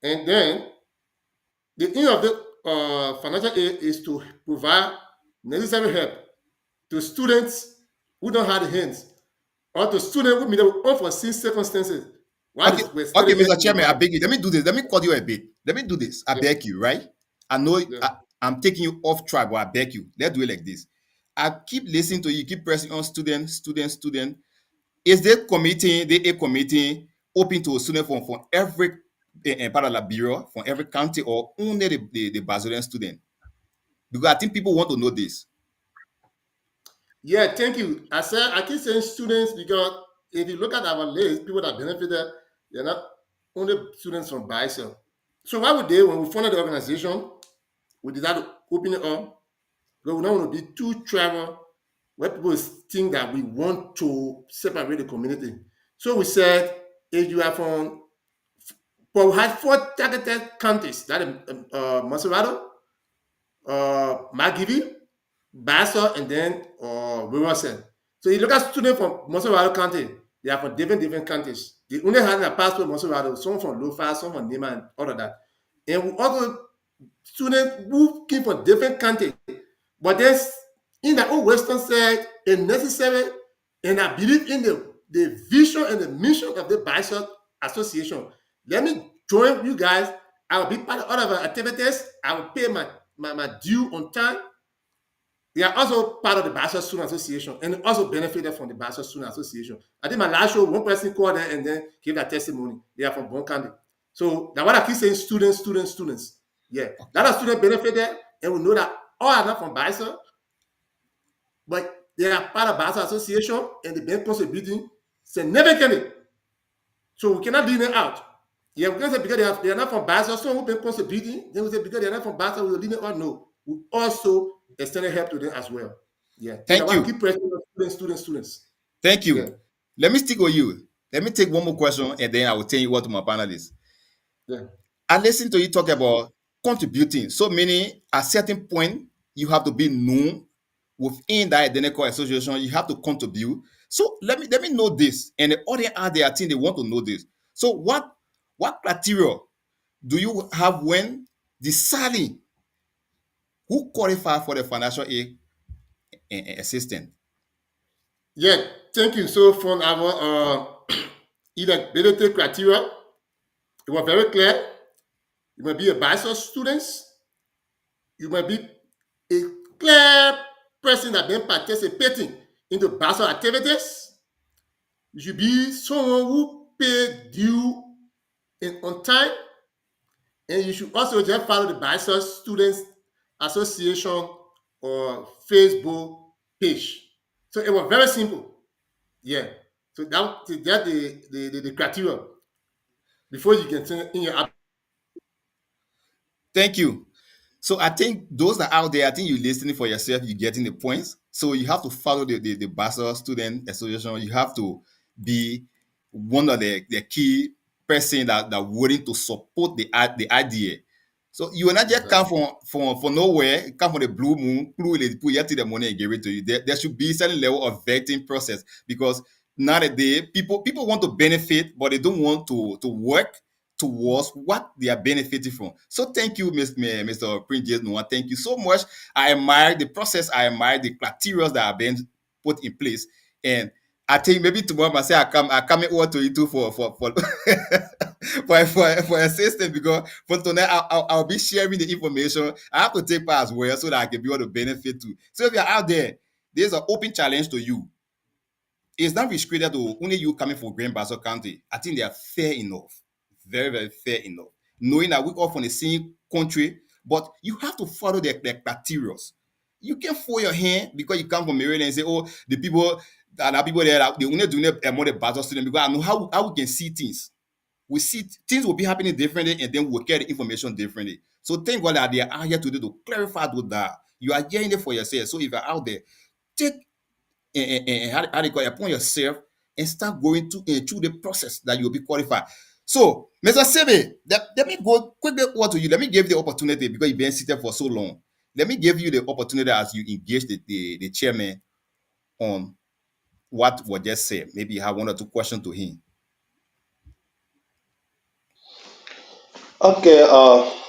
and then the aim of the financial aid is to provide necessary help to students who don't have the hands, or to students who meet up with unforeseen circumstances. While Okay, we're okay, studying Mr. in Chairman, I Rwanda. beg you. Let me do this. Let me cut you a bit. Let me do this. I Yeah, beg you, right? I know yeah. I'm taking you off track, but I beg you. Let's do it like this. I keep listening to you, keep pressing on student. Is the committee, the A committee, open to a student from every part of Liberia, from every county, or only the Brazilian student? Because I think people want to know this. Yeah, thank you. I keep saying students because if you look at our list, people that benefited, they're not only students from BISA. So why would they, when we founded the organization, we decided to open it up, because we don't want to be too travel where people think that we want to separate the community. So we said, if you are from, but we had 4 targeted counties, that is Maserado, Magivi, Basso, and then Wilson. So you look at students from Monserrado County, they are from different counties. They only have a passport Monserrado, some from Lofa, some from Nema, and all of that. And we also students who came from different countries, but there's in the old Western side, it's necessary, and I believe in the vision and the mission of the Bishop association. Let me join you guys. I will be part of all of our activities. I will pay my due on time. They are also part of the Bachelor Student Association and also benefited from the Bachelor Student Association. I think my last show, one person called there and then gave that testimony. They are from Boakai. So that's what I keep saying, students, students, students. Yeah. That are students benefited, and we know that all are not from Bachelor, but they are part of Bachelor Association and they've been contributing significantly. So we cannot leave them out. Yeah, we can say because they are not from Bachelor, some who've been contributing, then we say because they are not from Bachelor, we will leave them out. No. We also extended help to them as well. Yeah. So I Thank want to you. keep pressing on students, students, students. Thank Yeah. you. Let me stick with you. Let me take one more question and then I will tell you what to my panelists. Yeah. I listened to you talk about contributing. So many at certain point you have to be known within that identical association. You have to contribute. So let me know this, and the audience out there, I think they want to know this. So what criteria do you have when deciding who qualify for the financial aid assistance? Yeah. Thank you. So from our eligibility criteria, it was very clear. You must be a bachelor student. You must be a clear person that been participating in the bachelor activities. You should be someone who pay due and on time, and you should also just follow the Bachelor Students Association or Facebook page. So it was very simple. Yeah. So that the criteria before you can turn in your app. Thank you. So I think those that are out there, I think you're listening for yourself, you're getting the points. So you have to follow the Bachelor Student Association. You have to be one of the key person that willing to support the idea. So you will not just come Exactly. from nowhere, come from the blue moon, put the money and give it to you. There should be a certain level of vetting process because nowadays people want to benefit, but they don't want to work towards what they are benefiting from. So thank you, Mr. Prince Noah. Thank you so much. I admire the process. I admire the criteria that are being put in place. And I think maybe tomorrow I say I come over to you too for for assistance because for tonight I'll be sharing the information. I have to take part as well so that I can be able to benefit too. So if you're out there, there's an open challenge to you. It's not restricted to only you coming from Grand Bassa County. I think they are fair enough. Very, very fair enough. Knowing that we all from the same country, but you have to follow the criteria. You can fold your hand because you come from Maryland and say, oh, the people that are people there, they only do not more the Bassa student because I know how we can see things. We see things will be happening differently and then we'll get the information differently. So thank God that they are out here today to clarify that. You are hearing it for yourself. So if you're out there, take and how they call it, upon yourself and start going through the process that you'll be qualified. So, Mr. Sebe, let me go quickly over to you. Let me give you the opportunity because you've been seated for so long. Let me give you the opportunity as you engage the chairman on what was just said. Maybe you have one or two questions to him. Okay,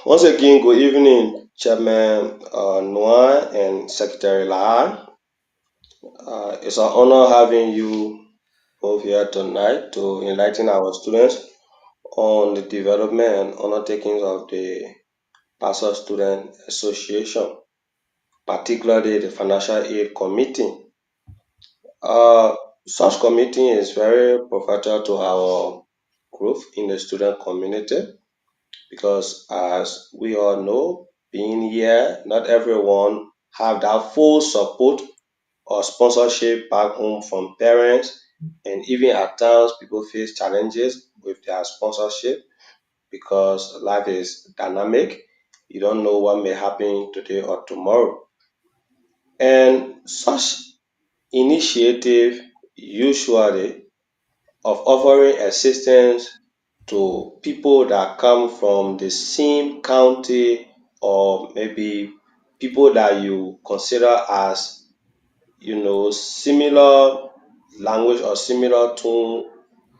once again, good evening, Chairman Nuway and Secretary Lahar. It's an honor having you both here tonight to enlighten our students on the development and undertakings of the Pastor Student Association, particularly the Financial Aid Committee. Uh, Such committee is very profitable to our growth in the student community because as we all know, being here, not everyone have that full support or sponsorship back home from parents, and even at times people face challenges with their sponsorship because life is dynamic. You don't know what may happen today or tomorrow. And such initiative usually of offering assistance to people that come from the same county or maybe people that you consider as similar language or similar tone,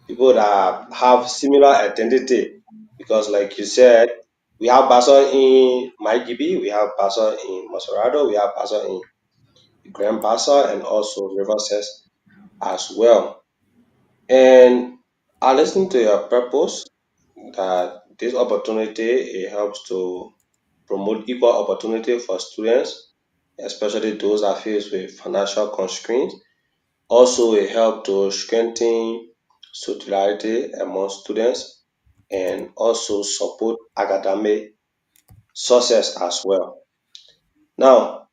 people that have similar identity. Because like you said, we have Basa in Maigibi, we have Basa in Masorado, we have Basa in Grand Bassa and also River as well. And I listen to your purpose that this opportunity it helps to promote equal opportunity for students, especially those that face with financial constraints. Also, it helps to strengthen solidarity among students and also support academic success as well. Now,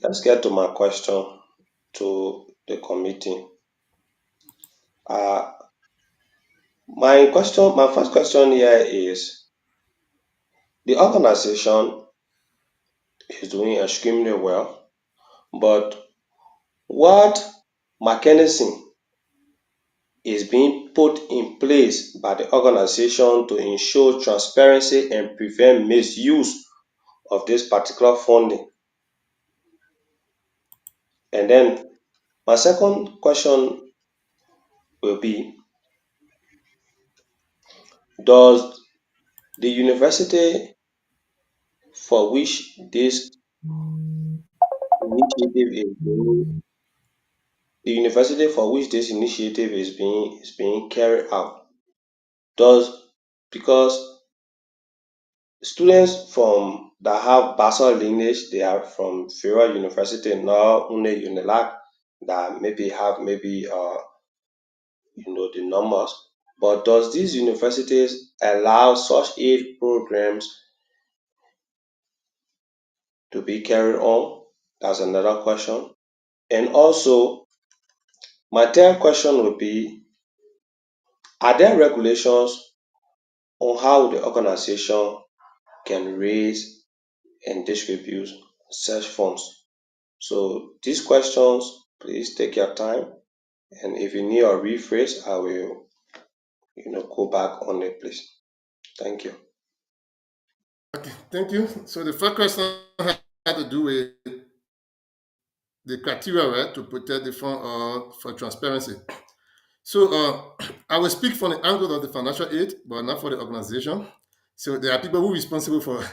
let's get to my question to the committee. Uh, my first question here is the organization is doing extremely well, but what mechanism is being put in place by the organization to ensure transparency and prevent misuse of this particular funding? And then my second question will be, does the university for which this initiative is being the university for which this initiative is being carried out does because students from that have bachelor lineage, they are from Federal University, not only Unilag, that maybe have maybe the numbers. But does these universities allow such aid programs to be carried on? That's another question. And also, my third question would be: are there regulations on how the organization can raise and distribute such funds? So these questions, please take your time, and if you need a rephrase, I will, go back on it, please. Thank you. Okay, thank you. So the first question had to do with the criteria, right, to protect the fund for transparency. So I will speak from the angle of the financial aid, but not for the organization. So there are people who are responsible for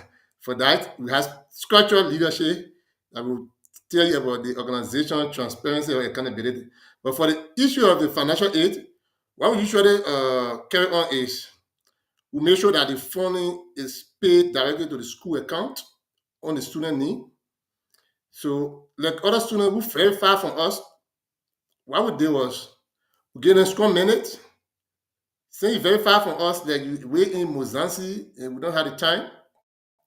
that. We have structural leadership that will tell you about the organization, transparency, or accountability. But for the issue of the financial aid, what we usually carry on is we make sure that the funding is paid directly to the school account on the student need. So like other students who very far from us, what we did was we give them scrum minutes. Since you're very far from us, that you wait in Mozambique and we don't have the time,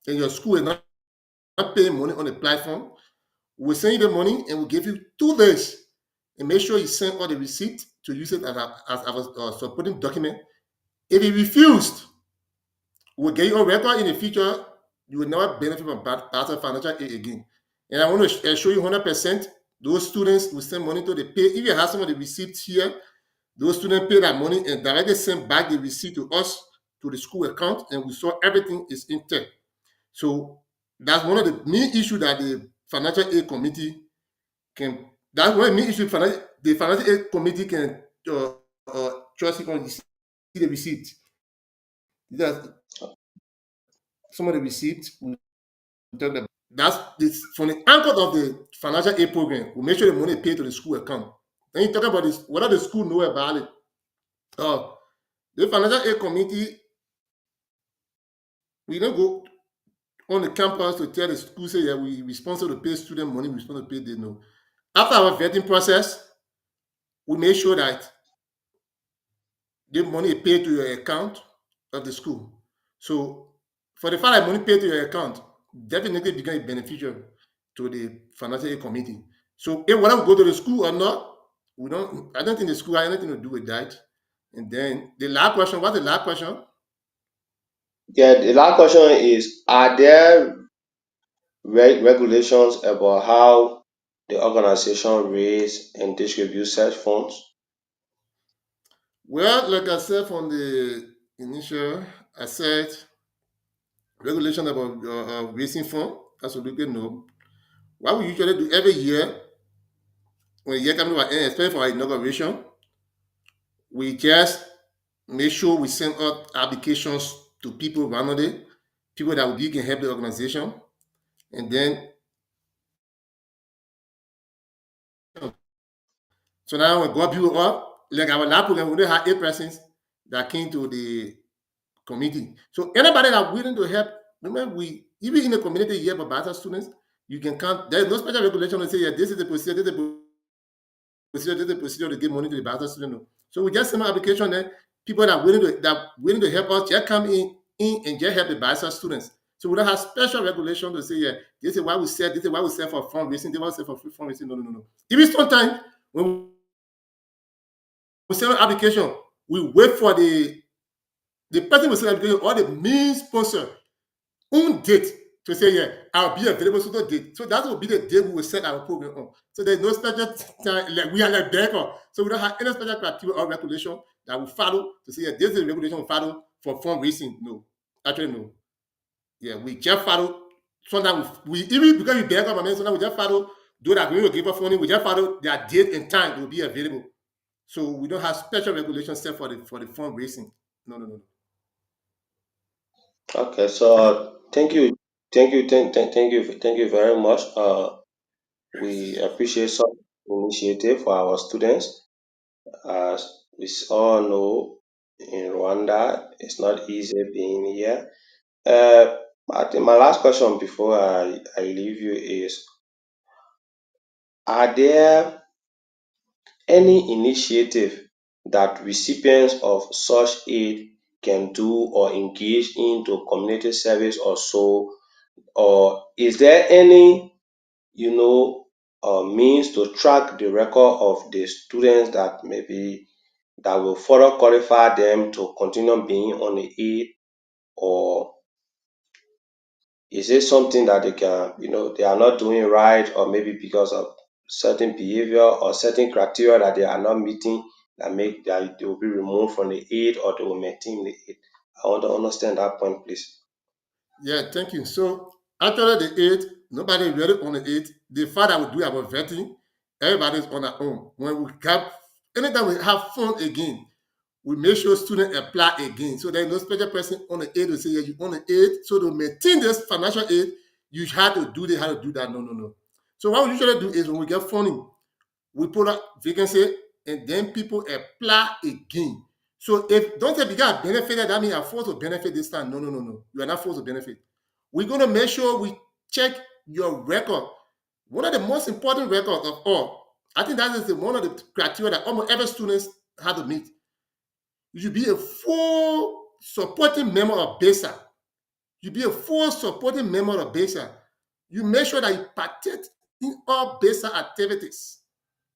and your school is not paying money on the platform, we'll send you the money and we'll give you 2 days and make sure you send all the receipt to use it as a supporting document. If you refused, we'll get you on record in the future. You will never benefit from Barter financial aid again. And I want to assure you 100%, those students will send money to the pay. If you have some of the receipts here, those students pay that money and directly send back the receipt to us, to the school account, and we saw everything is intact. So that's one of the main issues that the financial aid committee can. That's one of the main issues the financial aid committee can trust you on see the receipt. That's some of the receipts we talk about. That's this from the anchor of the financial aid program. We make sure the money is paid to the school account. Then you talk about this, whether the school know about it. Uh, the financial aid committee, we don't go on the campus to tell the school, say, yeah, we responsible to pay student money, we responsible to pay, they know. After our vetting process, we make sure that the money is paid to your account of the school. So for the fact that money paid to your account, definitely become a beneficiary to the financial aid committee. So if whether we go to the school or not, I don't think the school has anything to do with that. And then the last question, what's the last question? Yeah, the last question is: are there regulations about how the organization raise and distribute such funds? Well, like I said from the initial, I said regulation about raising fund. Absolutely no. What we usually do every year, when year coming to an end, especially for our inauguration, we just make sure we send out applications to people randomly, people that we can help the organization. And then, so now we got people up, like our lab program, we only had 8 persons that came to the committee. So anybody that willing to help, remember we even in the community here for bachelor students, you can count. There's no special regulation to say, yeah, this is the procedure, this is the procedure, this is the procedure to give money to the bachelor student. No. So we just send an application there. People that willing to help us, just come in and just help the bachelor students. So we don't have special regulation to say, yeah, this is why we said, this is why we said for fundraising, this is why we said for free fundraising. No, no, no, no. Even sometimes when we send an application, we wait for the person will send an application or the main sponsor own date to say, yeah, I'll be available so that date. So that will be the day we will set our program on. So there's no special time, like we are like Dekegai. So we don't have any special criteria or regulation that we follow to say, yeah, this is the regulation we follow for fundraising. No, actually, no. Yeah, we just follow. Sometimes we even because we Dekegai, sometimes we just follow those that we will give us funding. We just follow their date and time will be available. So we don't have special regulations set for the fundraising. No, no, no, no. Okay, so thank you very much. We appreciate some initiative for our students. As we all know, in Rwanda, it's not easy being here. I think my last question before I leave you is: are there any initiative that recipients of such aid can do or engage into community service or so, or is there any means to track the record of the students that maybe that will further qualify them to continue being on the aid, or is it something that they can, they are not doing right, or maybe because of certain behavior or certain criteria that they are not meeting that make that they will be removed from the aid or they will maintain the aid? I want to understand that point, please. Yeah, thank you. So after the 8th, nobody really on the 8th. The father will do our vetting. Everybody's on their own. When we have anytime we have fun again, we make sure students apply again. So there's no special person on the 8th to say, yeah, you on the 8th. So to maintain this financial aid, you have to do this, how to do that. No, no, no. So what we usually do is when we get funding, we put a vacancy and then people apply again. So if don't say because I benefited, that means I'm forced to benefit this time. No, no, no, no. You are not forced to benefit. We're going to make sure we check your record. One of the most important records of all, I think that is one of the criteria that almost every student have to meet. You should be a full supporting member of BESA. You be a full supporting member of BESA. You make sure that you participate in all BESA activities.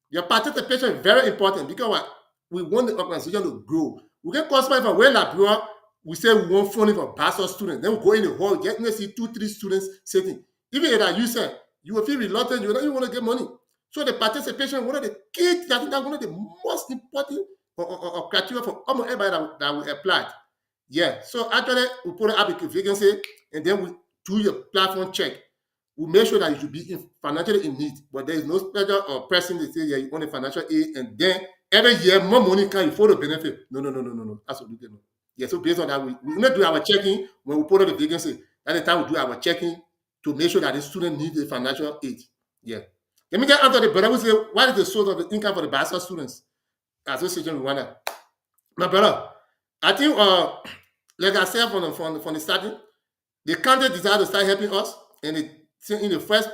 Your participation is very important because what? We want the organization to grow. We get customers from where Liberia, we say we want funding for bachelor students. Then we go in the hall, get to see 2, 3 students sitting. Even if you say you will feel reluctant, you don't even want to get money. So the participation, one of the key things, I think that's one of the most important criteria for almost everybody that will apply. Yeah. So actually, we put an application vacancy, and then we do your platform check. We make sure that you should be financially in need, but there is no special person that say, yeah, you want a financial aid, and then every year more money can you for the benefit. No, no, no, no, no, no. Absolutely no. Yeah, so based on that, we not do our checking when we put out the vacancy. That's the time we do our checking to make sure that the student needs a financial aid. Yeah. Let me get answer the brother who say, what is the source of the income for the bachelor students? Association in Rwanda. My brother, I think like I said from the starting, the country decided to start helping us, and in the first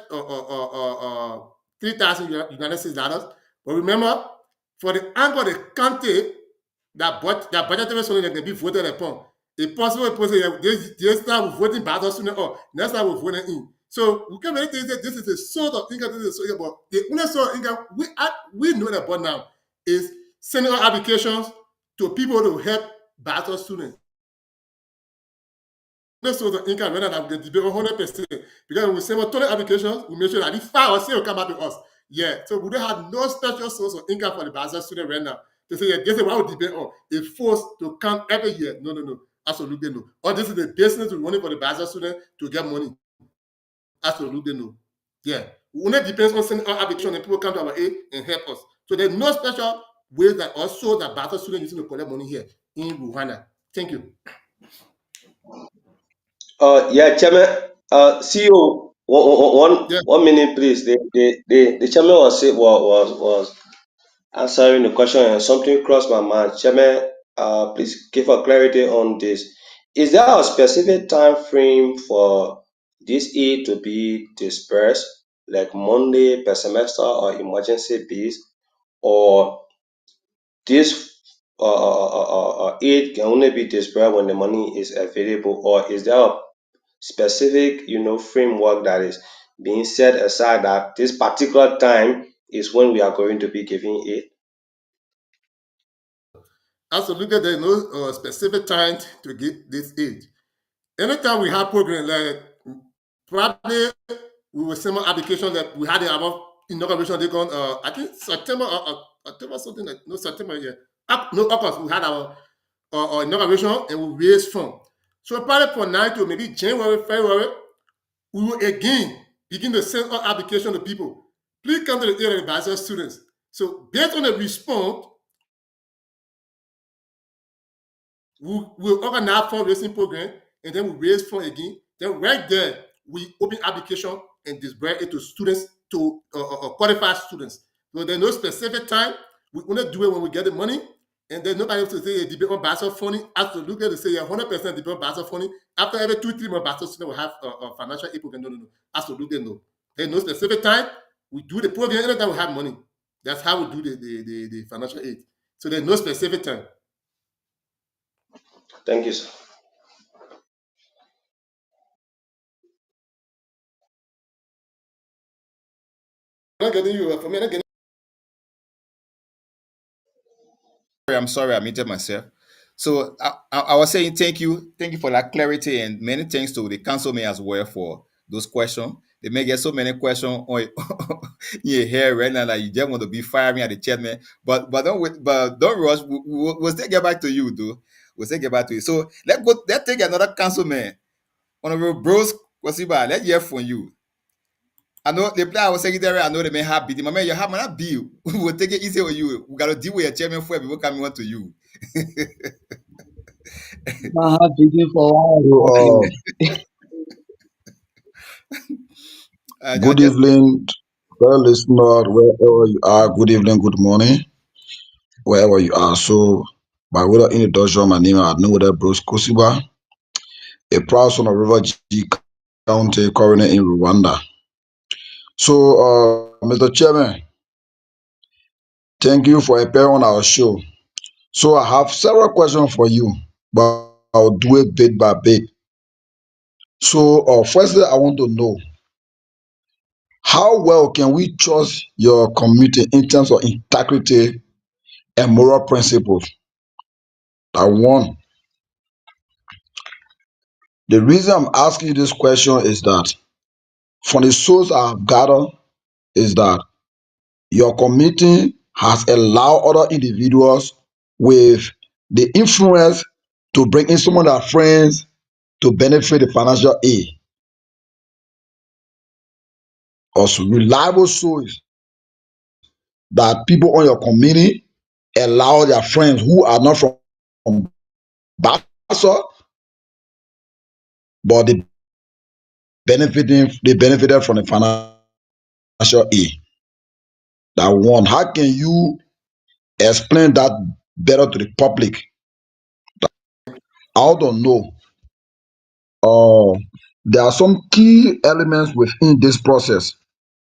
3,000 United States dollars. But remember, for the angle of the country that budgetary something that can be voted upon, it's possible this time we're voting by us or next time we're voting in. So we can really say this is a sort of income, this is a sort of, but the only sort of income we know about now is sending out applications to people to help bachelor students. This was the income rather than the debate 100%. Because when we send out 20 applications, we make sure that these 5 or 6 will come back to us. Yeah. So we don't have no special source of income for the bachelor student right now. To say, yeah, this is what we debate on. It's forced to count every year. No, no, no. Absolutely no. Or this is the business we're running for the bachelor student to get money. Absolutely no. Yeah. We only depends on sending our application and people come to our aid and help us. So there's no special way that also that bachelor student using to collect money here in Rwanda. Thank you. Yeah, Chairman. CEO, Yeah. one minute, please. The chairman was answering the question, and something crossed my mind. Chairman, please give a clarity on this. Is there a specific time frame for this aid to be dispersed, like Monday per semester or emergency based, or this aid can only be dispersed when the money is available, or is there a specific, framework that is being set aside that this particular time is when we are going to be giving aid? Absolutely, there's no specific time to get this aid. Anytime we have program, like probably we will send an application that we had our inauguration. They gone, I think September or October something like no September yeah. No, of course we had our inauguration and we raised funds. So probably from now to maybe January, February, we will again begin to send out application to people. Please come to the area and advise students. So based on the response, we'll organize fundraising program and then we raise funds again. Then right there, we open application and disperse it to students, to qualified students. So there's no specific time. We only do it when we get the money. And there's nobody to say depend on bachelor funding. Absolutely, to say 100% depend on bachelor funding. After every 2-3 months, bachelor student will have financial aid program. No. Absolutely no. There's no specific time. We do the program anytime we have money. That's how we do the financial aid. So there's no specific time. Thank you, sir. I'm not getting you. For me, I'm not getting. I'm sorry, I muted myself. So I was saying thank you for that clarity, and many thanks to the councilman as well for those questions. They may get so many questions on in your hair right now that you just want to be firing at the chairman. But don't rush. We'll still get back to you, though. We'll still get back to you. So let's take another councilman. Honorable Bros Kossigba, let's hear from you. I know the player was secretary. I know they may have beat. Man, you have not be. We'll take it easy on you. We gotta deal with your chairman for before coming on to you. I have been for a while. So, Just, good evening, well, listener, wherever you are. Good evening, good morning, wherever you are. So, by way of introduction, my name is Nubodeh Bros Kossigba, a proud son of River G County, currently in Rwanda. So, Mr. Chairman, thank you for appearing on our show. So, I have several questions for you, but I'll do it bit by bit. So, firstly, I want to know how well can we trust your community in terms of integrity and moral principles. That one. The reason I'm asking you this question is that from the source I've gathered is that your community has allowed other individuals with the influence to bring in some of their friends to benefit the financial aid. Also, reliable source that people on your community allow their friends who are not from Bassa, but they benefited from the financial aid. That one. How can you explain that better to the public? I don't know. Uh, there are some key elements within this process,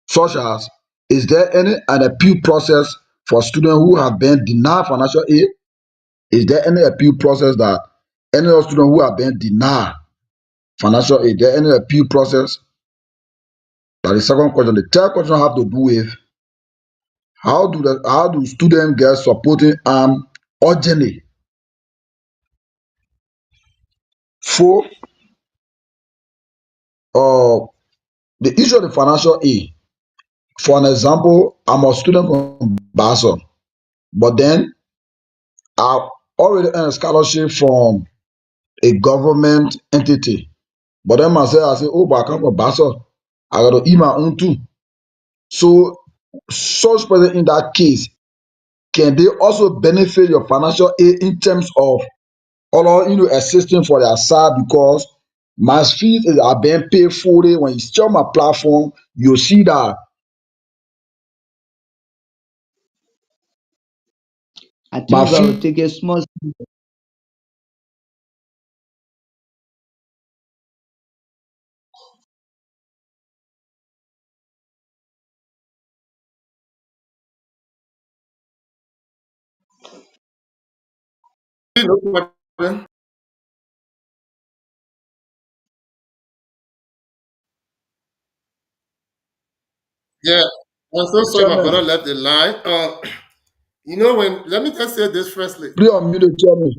such as is there an appeal process for students who have been denied financial aid? Is there any appeal process that any of students who have been denied financial aid? Is there any appeal process? That is the second question. The third question have to do with how do students get supporting urgently? Four, uh, the issue of the financial aid. For an example, I'm a student from Basel, but then I already earned a scholarship from a government entity. But then myself, I say, oh, but I come from Basel. I got to eat my own too. So, such person in that case, can they also benefit your financial aid in terms of other, assisting for their side because my fees are being paid fully. When you share my platform, you see that I My think I will few take a small. No problem. Yeah, I'm so sorry my brother chairman. left the line. Let me just say this firstly. Please unmute the chairman.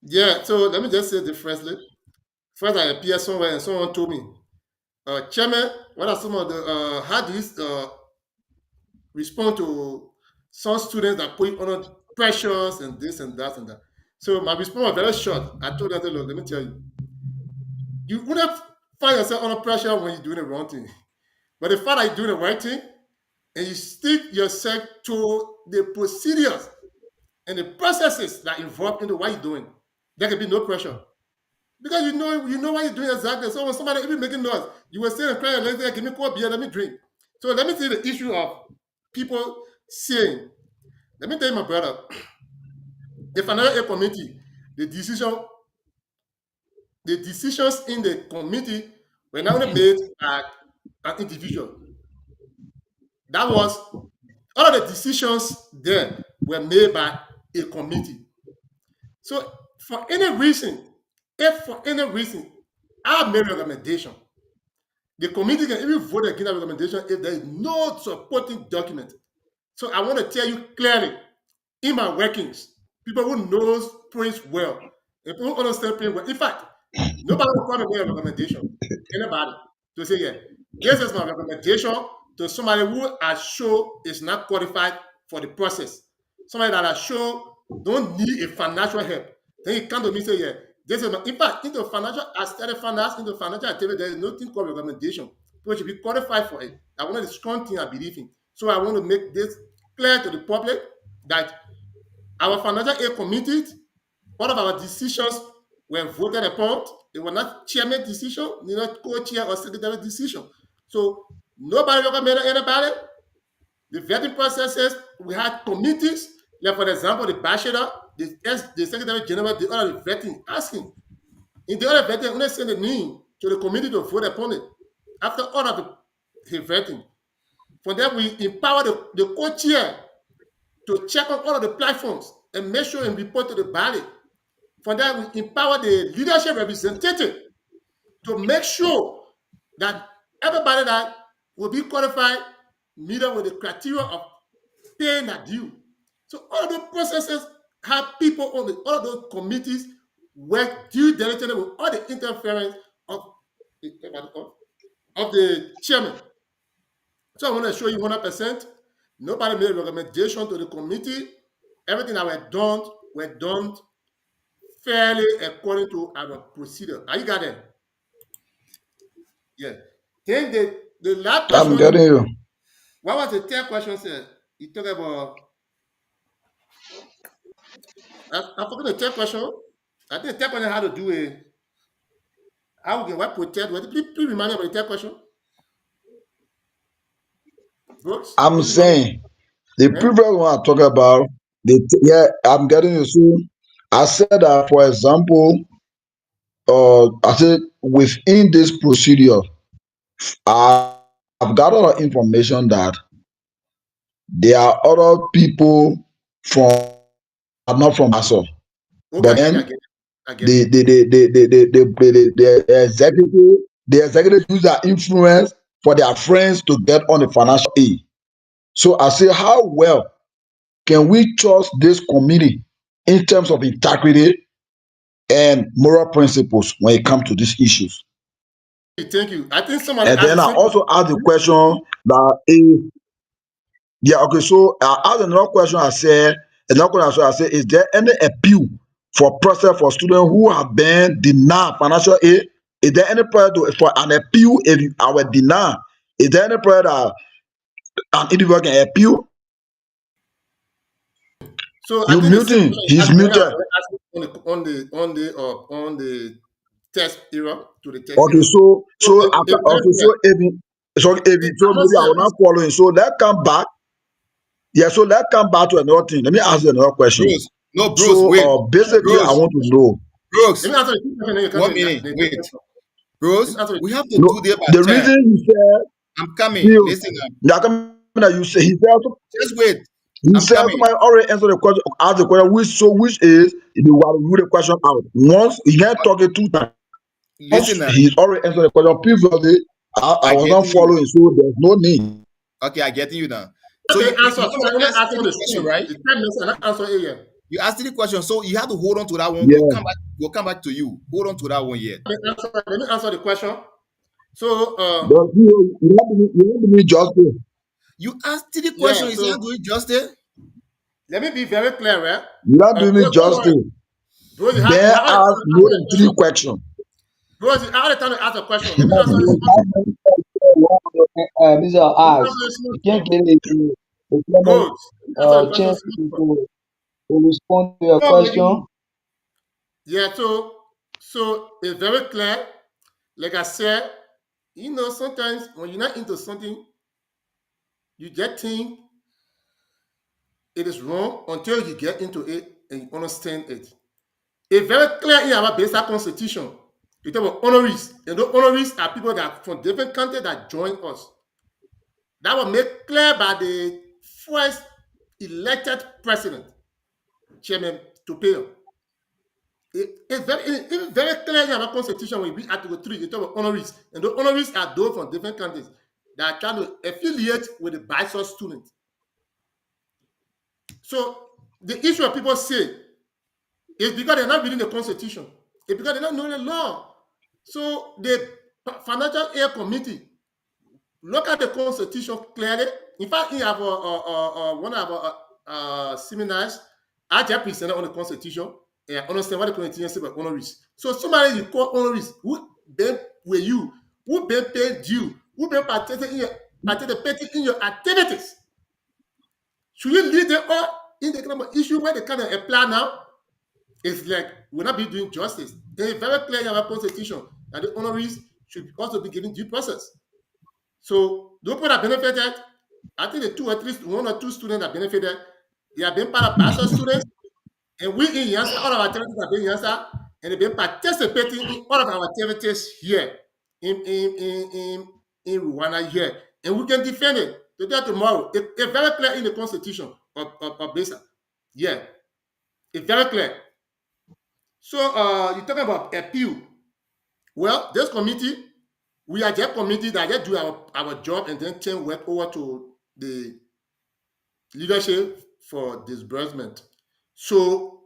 Yeah, so let me just say this firstly. First, I appeared somewhere and someone told me, Chairman, what are some of the, how do you respond to some students that put you under pressures and this and that and that? So my response was very short. I told them, look, let me tell you, you wouldn't find yourself under pressure when you're doing the wrong thing. But the fact that you're doing the right thing and you stick yourself to the procedures and the processes that involve into what you're doing, there can be no pressure. Because you know what you're doing exactly. So when somebody even making noise, you will say and cry, give me cold beer, let me drink. So let me see the issue of people saying, let me tell you, my brother, the financial aid committee, the decision, the decisions in the committee were not only made by an individual. That was all of the decisions there were made by a committee. So for any reason, if for any reason I made a recommendation, the committee can even vote against that recommendation if there is no supporting document. So I want to tell you clearly, in my workings, people who knows Prince well, and people who understand Prince well. In fact, nobody will come and make a recommendation. Anybody to say, yeah, this is my recommendation to somebody who I show is not qualified for the process. Somebody that I show don't need a financial help. Then he come to me and say, yeah, this is my, in fact, into financial, I started finance into financial activity, there is nothing called recommendation. People should be qualified for it. That's one of the strong things I believe in. So I want to make this clear to the public that our financial aid committee, all of our decisions were voted upon. It was not chairman decision, neither co-chair or secretary decision. So nobody recommended anybody. The vetting processes, we had committees, like for example, the bachelor, the secretary general, the other vetting, asking. In the other vetting, only send a name to the committee to vote upon it. After all of the vetting. For that, we empower the co-chair to check on all of the platforms and make sure and report to the body. For that, we empower the leadership representative to make sure that everybody that will be qualified meet up with the criteria of paying that due. So all of the processes have people on all of those committees work due diligently with all the interference of the chairman. So I want to show you 100%. Nobody made a recommendation to the committee. Everything that were done fairly according to our procedure. Are you got it? Yeah. Then the last I'm question, getting you. what was the third question, sir? You talk about, I forgot the third question. I think the third question had to do with how we can what protect. Please remind me of the third question. Brooks, I'm please remind me. saying the Eh? previous one I talk about. Yeah, I'm getting you. So I said that, for example, I said within this procedure, I- I've got all the information that there are other people from not from ASO, Okay, but I get it. I then get it. I get it. the executive use their influence for their friends to get on the financial aid. So I say, how well can we trust this committee in terms of integrity and moral principles when it comes to these issues? Thank you. I think somebody And asked the then I same also ask the question. question that if, yeah, okay, so I asked another question. I said, is there any appeal for process for students who have been denied financial aid? Is there any prayer for an appeal if you are denied? Is there any prayer that an individual can appeal? So I You think the same muting, question you he's asked earlier, muted. on the test era to the test Okay, era. So so it's after very okay, clear. so maybe I'm not so maybe I saying will not follow him. So let's come back. Yeah, so let's come back to another thing. Let me ask you another question. Bruce, no, Bruce, So wait. basically, I Bruce, want to know. Bruce, Let me answer the question, then you come 1 to minute, the wait. question. Bruce, Let me answer the we have to No, do this by the time. reason he said, I'm coming. Bill, Listen, that coming that you say, just wait. he I'm said coming. somebody already answered the question, asked the question, which is you want to rule the question out. Once he can't talk it 2 times. Once Listen, he's already answered the question previously, I I was get not you. following, so there's no need. Okay, I get you now. So Okay, you answer. want So me I'm to gonna answer ask on the the question, screen. right? The 10 minutes and I answer it here. You asked the question, so you have to hold on to that one. Yeah. We'll come back to you. Hold on to that one yet. Let me answer the question. So But you have to be justice. You asked the yeah, question, is so not doing justice? let me be very clear, right? You have to be Don't worry. justice. Bro, Then you have all the time ask to more answer a than 3 question. questions. Bro, you have all the time to ask a question. Let me answer this one. Mr. Let me Ask. answer this one. You can't get a Bro, common let me answer the question. chance to respond to your question. Yeah, so it's very clear. Like I said, sometimes when you're not into something, you just think it is wrong until you get into it and you understand it. It's very clear in our basic constitution. You talk about honorees, and those honorees are people that from different countries that join us. That was made clear by the first elected president, Chairman Tupeo. It's very clear in our constitution when we read Article 3, you talk about honorees. And the honorees are those from different countries that are trying to affiliate with the BISOS students. So the issue of people say is because they're not reading the constitution. It's because they don't know the law. So the Financial Aid Committee look at the constitution clearly. In fact, in our one of our seminars, I just presented on the constitution and I understand what the constitution says about honorees. So somebody you call honorees who been with you, who been paid due, who been participating in your activities. Should you leave them all in the kind of issue where they kind of apply now? It's like we're not be doing justice. It's very clear in our constitution that the honorees should also be given due process. So the people that benefited, I think the one or two students that benefited, they have been part of bachelor students, and we in Yansa, all of our activities have been Yansa, and they've been participating in all of our activities here in Rwanda here. And we can defend it today tomorrow. It's very clear in the constitution of Besa. Yeah, it's very clear. So you're talking about appeal. Well, this committee, we are just committee that just do our job and then turn work over to the leadership for disbursement. So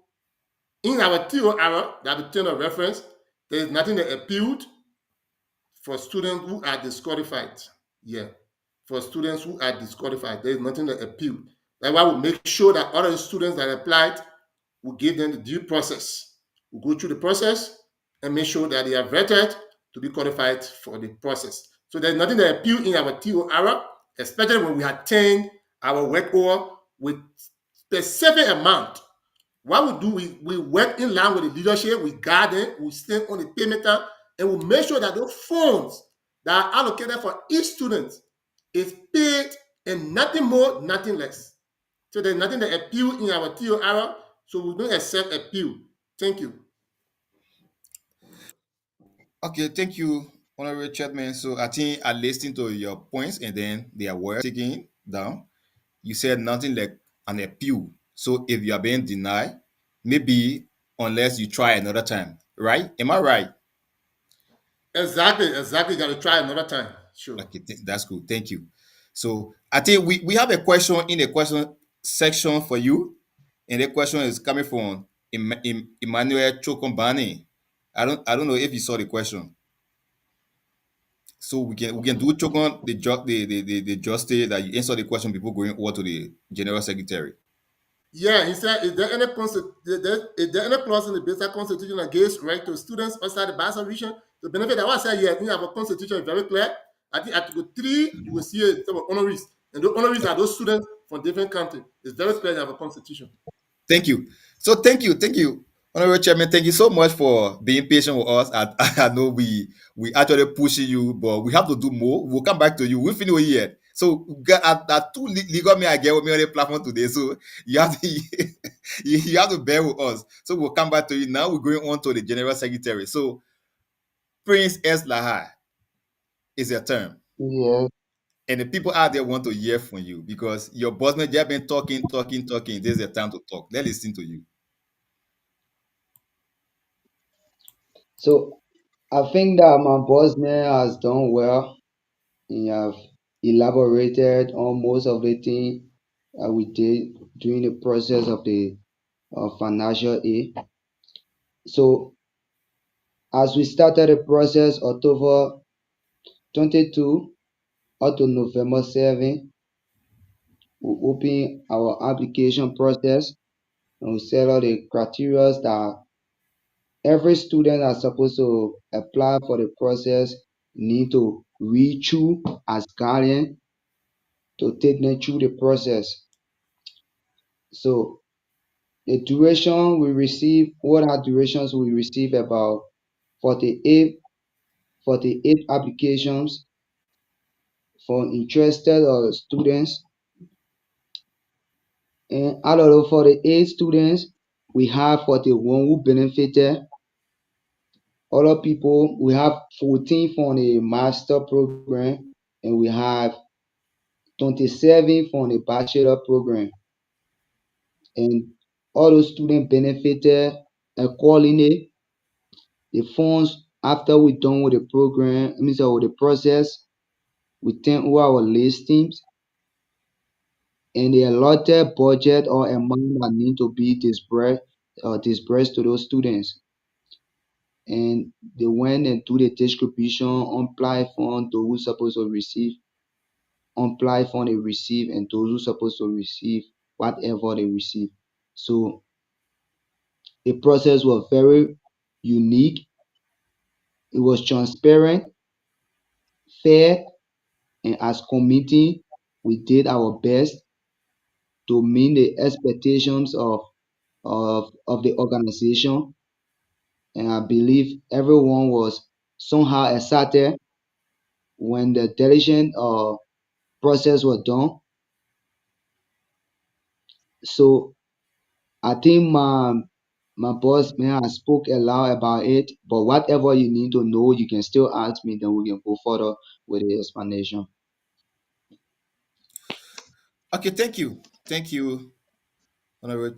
in our TOR, that the term of reference, there is nothing that appealed for students who are disqualified. Yeah. For students who are disqualified, there is nothing that appealed. That's why we make sure that other students that applied, we give them the due process. We go through the process and make sure that they are vetted to be qualified for the process. So there's nothing that appeal in our TOR, especially when we attain our work over with specific amount. What we do, we work in line with the leadership, we guide them, we stay on the payment time, and we make sure that those funds that are allocated for each student is paid and nothing more, nothing less. So there's nothing that appeal in our TOR, so we don't accept appeal. Thank you. Okay, thank you, Honorable Chairman. So I think I listened to your points and then they are well taken down. You said nothing like an appeal. So if you are being denied, maybe unless you try another time, right? Am I right? Exactly. You got to try another time. Sure. Okay, that's cool. Thank you. So I think we have a question in the question section for you, and the question is coming from Emmanuel Chokombani. I don't know if you saw the question. So we can do Chokon the justice that you answer the question before going over to the general secretary. Yeah, he said, is there any clause in the basic constitution against right to students outside the Bassa region to benefit? I was saying, yeah, we have a constitution very clear. I think Article 3, you will see it about honorees. And the honorees are those students from different countries. It's very clear in our constitution. Thank you. So thank you, Honorable Chairman. Thank you so much for being patient with us. I know we actually pushing you, but we have to do more. We'll come back to you. We'll finish here. So that two legal men I get with me on the platform today. So you have to you have to bear with us. So we'll come back to you now. We're going on to the General Secretary. So Prince S. Lahai is your term. Yes. And the people out there want to hear from you because your boss man just been talking. This is the time to talk. Let's listen to you. So I think that my boss man has done well. He have elaborated on most of the things that we did during the process of the financial aid. So as we started the process October 22 up to November 7, we open our application process and we set out the criteria that every student that's supposed to apply for the process need to read through as guardian to take them through the process. So the duration we receive, what are durations we receive about 48 applications for interested students. And out of the 48 students, we have 41 who benefited. Other people, we have 14 from the master program, and we have 27 from the bachelor program. And all those students benefited accordingly. The funds, after we're done with the program, with the process, we turn over our listings and the allotted budget or amount that need to be dispersed to those students. And they went and do the distribution on platform, those who supposed to receive on platform they receive, and those who supposed to receive whatever they receive. So the process was very unique. It was transparent, fair, and as committee, we did our best to meet the expectations of the organization. And I believe everyone was somehow excited when the diligent process was done. So I think my boss man has spoke a lot about it, but whatever you need to know, you can still ask me, then we can go further with the explanation. Okay, thank you, Honorable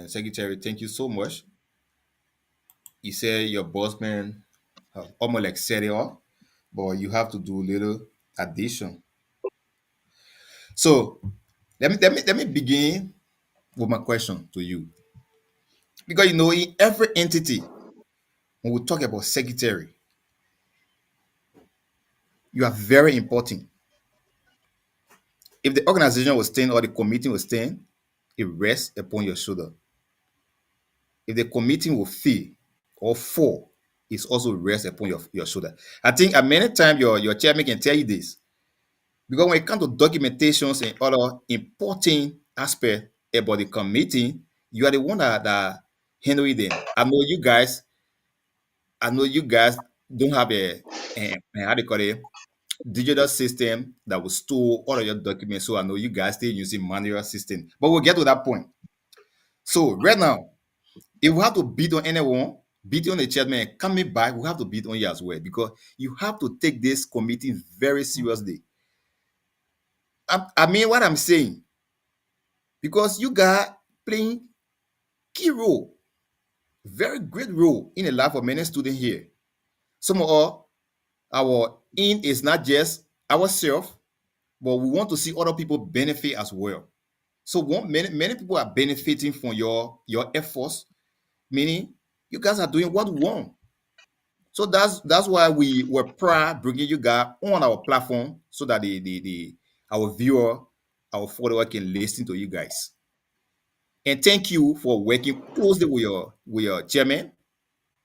Secretary. Thank you so much. You say your boss man have almost like set it all, but you have to do little addition. So let me begin with my question to you. Because in every entity, when we talk about secretary, you are very important. If the organization was staying or the committee was staying, it rests upon your shoulder. If the committee will fail or fall, it's also rests upon your shoulder. I think many times your chairman can tell you this. Because when it comes to documentations and other important aspects about the committee, you are the one that handling them. I know you guys don't have a how do you call it, digital system that will store all of your documents. So I know you guys still using manual system. But we'll get to that point. So right now, if we have to beat on anyone, beat on the chairman, coming back, we have to beat on you as well because you have to take this committee very seriously. I mean what I'm saying because you guys playing key role, very great role in the life of many students here. Some of our aim is not just ourselves, but we want to see other people benefit as well. So many people are benefiting from your efforts, meaning you guys are doing what we want. So that's why we were proud bringing you guys on our platform so that the our viewer, our follower can listen to you guys. And thank you for working closely with your chairman.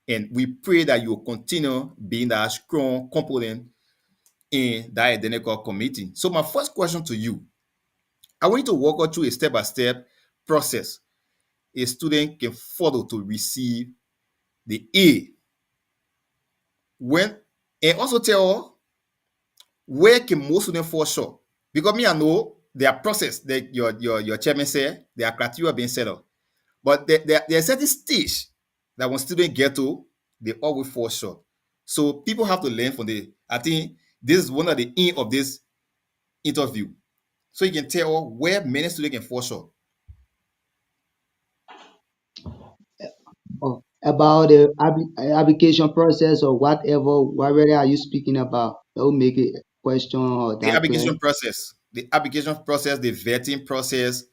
And we pray that you will continue being that strong component in that identical committee. So my first question to you, I want you to walk us through a step-by-step process a student can follow to receive the A. When and also tell where can most students fall short? Because me, I know there are process that your chairman said, there are criteria being set up. But there's a certain stage that when students get to, they always fall short. So people have to learn from the. I think this is one of the aim of this interview. So you can tell where many students can fall short. About the application process or whatever are you speaking about? That will make a question or The that clear. application process, the vetting process.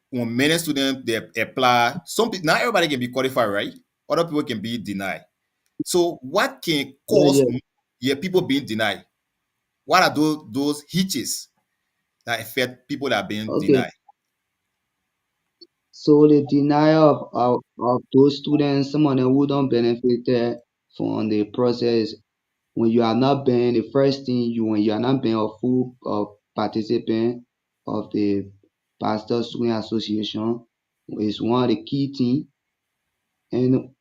When many students they apply, some people not everybody can be qualified, right? Other people can be denied. So what can Yeah, cause yeah. people being denied? What are those hitches that affect people that are being Okay. denied? So the denial of those students, some of them who don't benefit from the process, when you are not being the first thing you when you are not being a full participant of the pastor student association is one of the key things. And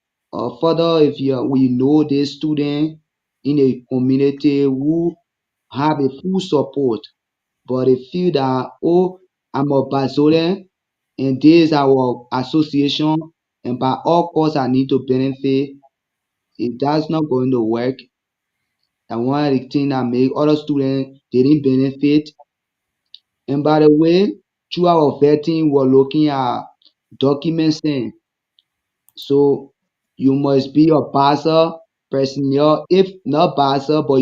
further, if we know this student in a community who have a full support, but they feel that, oh, I'm a Bazolan and this is our association, and by all costs I need to benefit. If that's not going to work, and one of the things that make other students they didn't benefit. And by the way, through our vetting, we're looking at documents then. So you must be a Basa personnel. If not Basa, but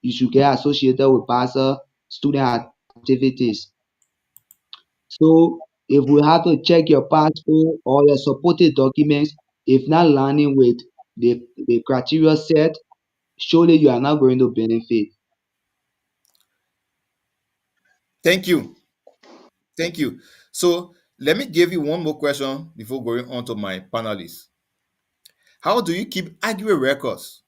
you should get associated with Basa student activities. So if we have to check your passport or your supported documents, if not lining with the criteria set, surely you are not going to benefit. Thank you. Thank you. So let me give you one more question before going on to my panelists. How do you keep accurate records?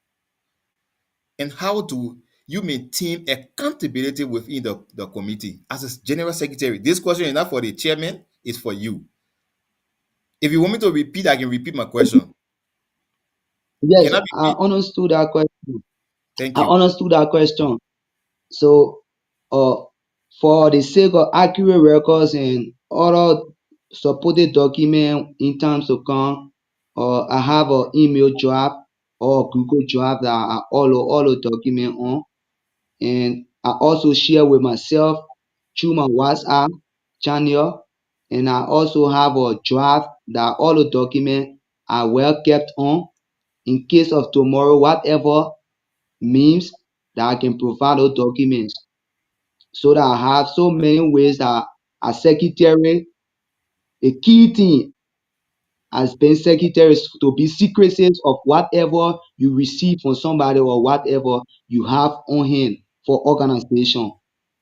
And how do you maintain accountability within the committee as a general secretary? This question is not for the chairman, it's for you. If you want me to repeat, I can repeat my question. Yes, Can I I repeat? understood that question. Thank I you. understood that question. So, uh, for the sake of accurate records and other supported document in times to come, I have an email draft or Google Drive that I all the document on, and I also share with myself through my WhatsApp channel, and I also have a draft that all the document are well kept on in case of tomorrow, whatever means that I can provide those documents so that I have so many ways that as secretary, the key thing as being secretary is to be secrecies of whatever you receive from somebody or whatever you have on hand for organization.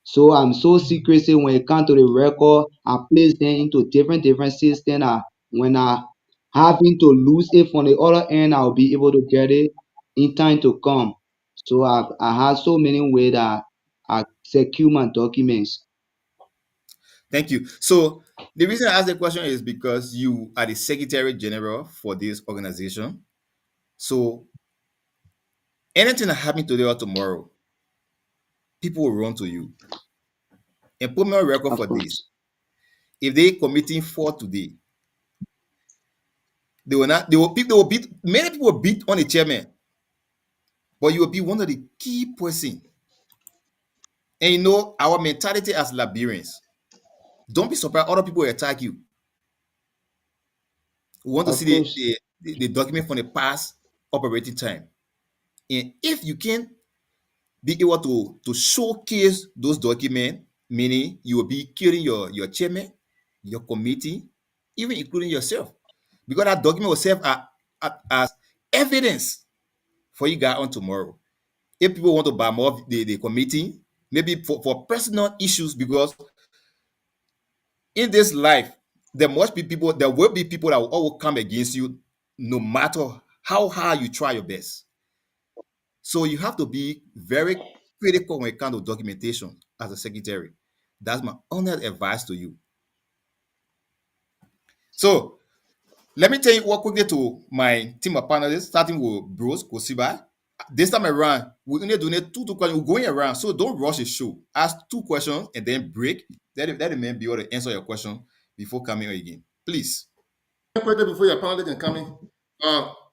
So I'm so secrecy when it comes to the record, I place them into different systems. When I having to lose it from the other end, I'll be able to get it in time to come. So I have so many ways that I secure my documents. Thank you. So the reason I asked the question is because you are the secretary general for this organization. So anything that happens today or tomorrow, people will run to you. And put me on record Of for this. course. If they committing fraud today, they will not. They will beat. Many people will beat on the chairman, but you will be one of the key person. And you know our mentality as Liberians. Don't be surprised other people will attack you. We want to Of see course. the document from the past operating time. And if you can be able to showcase those documents, meaning you will be killing your chairman, your committee, even including yourself, because that document will serve as evidence for you guys on tomorrow. If people want to buy more of the committee, maybe for personal issues, because in this life, there will be people that will always come against you, no matter how hard you try your best. So you have to be very critical when it comes to documentation as a secretary. That's my honest advice to you. So let me tell you what quickly to my team of panelists, starting with Bruce Kossigba. This time around, we're only doing two questions. We're going around, so don't rush the show. Ask two questions and then break. Let the man be able to answer your question before coming on again. Please. Quickly before your panelists can come in,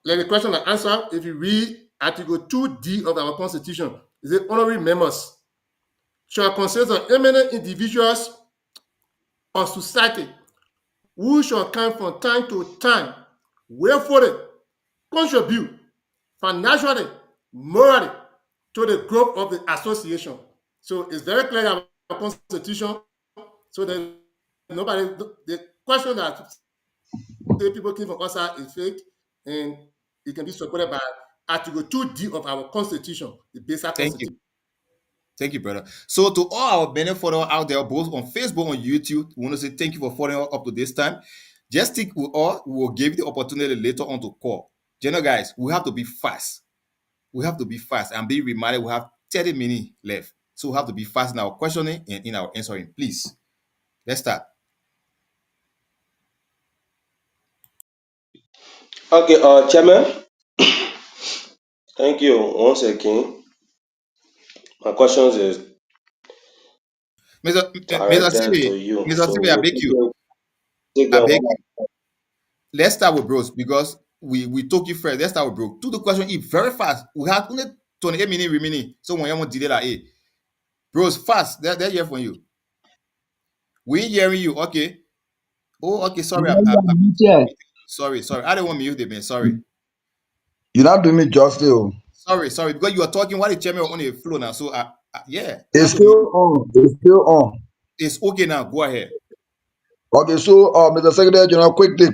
like the question and answer, if you read Article 2D of our Constitution, it says honorary members shall consist of eminent individuals of society who shall come from time to time, willfully contribute financially, morally to the growth of the association. So it's very clear in our Constitution. So that nobody, the question that people came from outside is fake, and it can be supported by Article 2D of our Constitution, the basic Thank you. Constitution. Thank you, brother. So to all our many followers out there, both on Facebook and YouTube, we want to say thank you for following us up to this time. Just stick with us. We will give you the opportunity later on to call. Guys, we have to be fast. We have to be fast and be reminded we have 30 minutes left. So we have to be fast in our questioning and in our answering. Please, let's start. Okay, Chairman, thank you once again. My questions is Mr. directed to Sibi, you. Mr. So Sibi, I we'll beg you. take I them beg one. you. Let's start with bros because we took you first. Let's start with bro. To the question, very fast. We have only 28 minutes remaining. So when you want to delay like bros, fast. They're here for you. We hearing you. Okay. Oh, okay. Sorry. Sorry. I don't want to mute the man. Sorry. You're not doing me justice. Oh. Sorry. Because you are talking while the chairman on the floor now. So yeah, we have It's to mute. still on. It's still on. It's okay now. Go ahead. Okay, so Mr. Secretary General, quickly.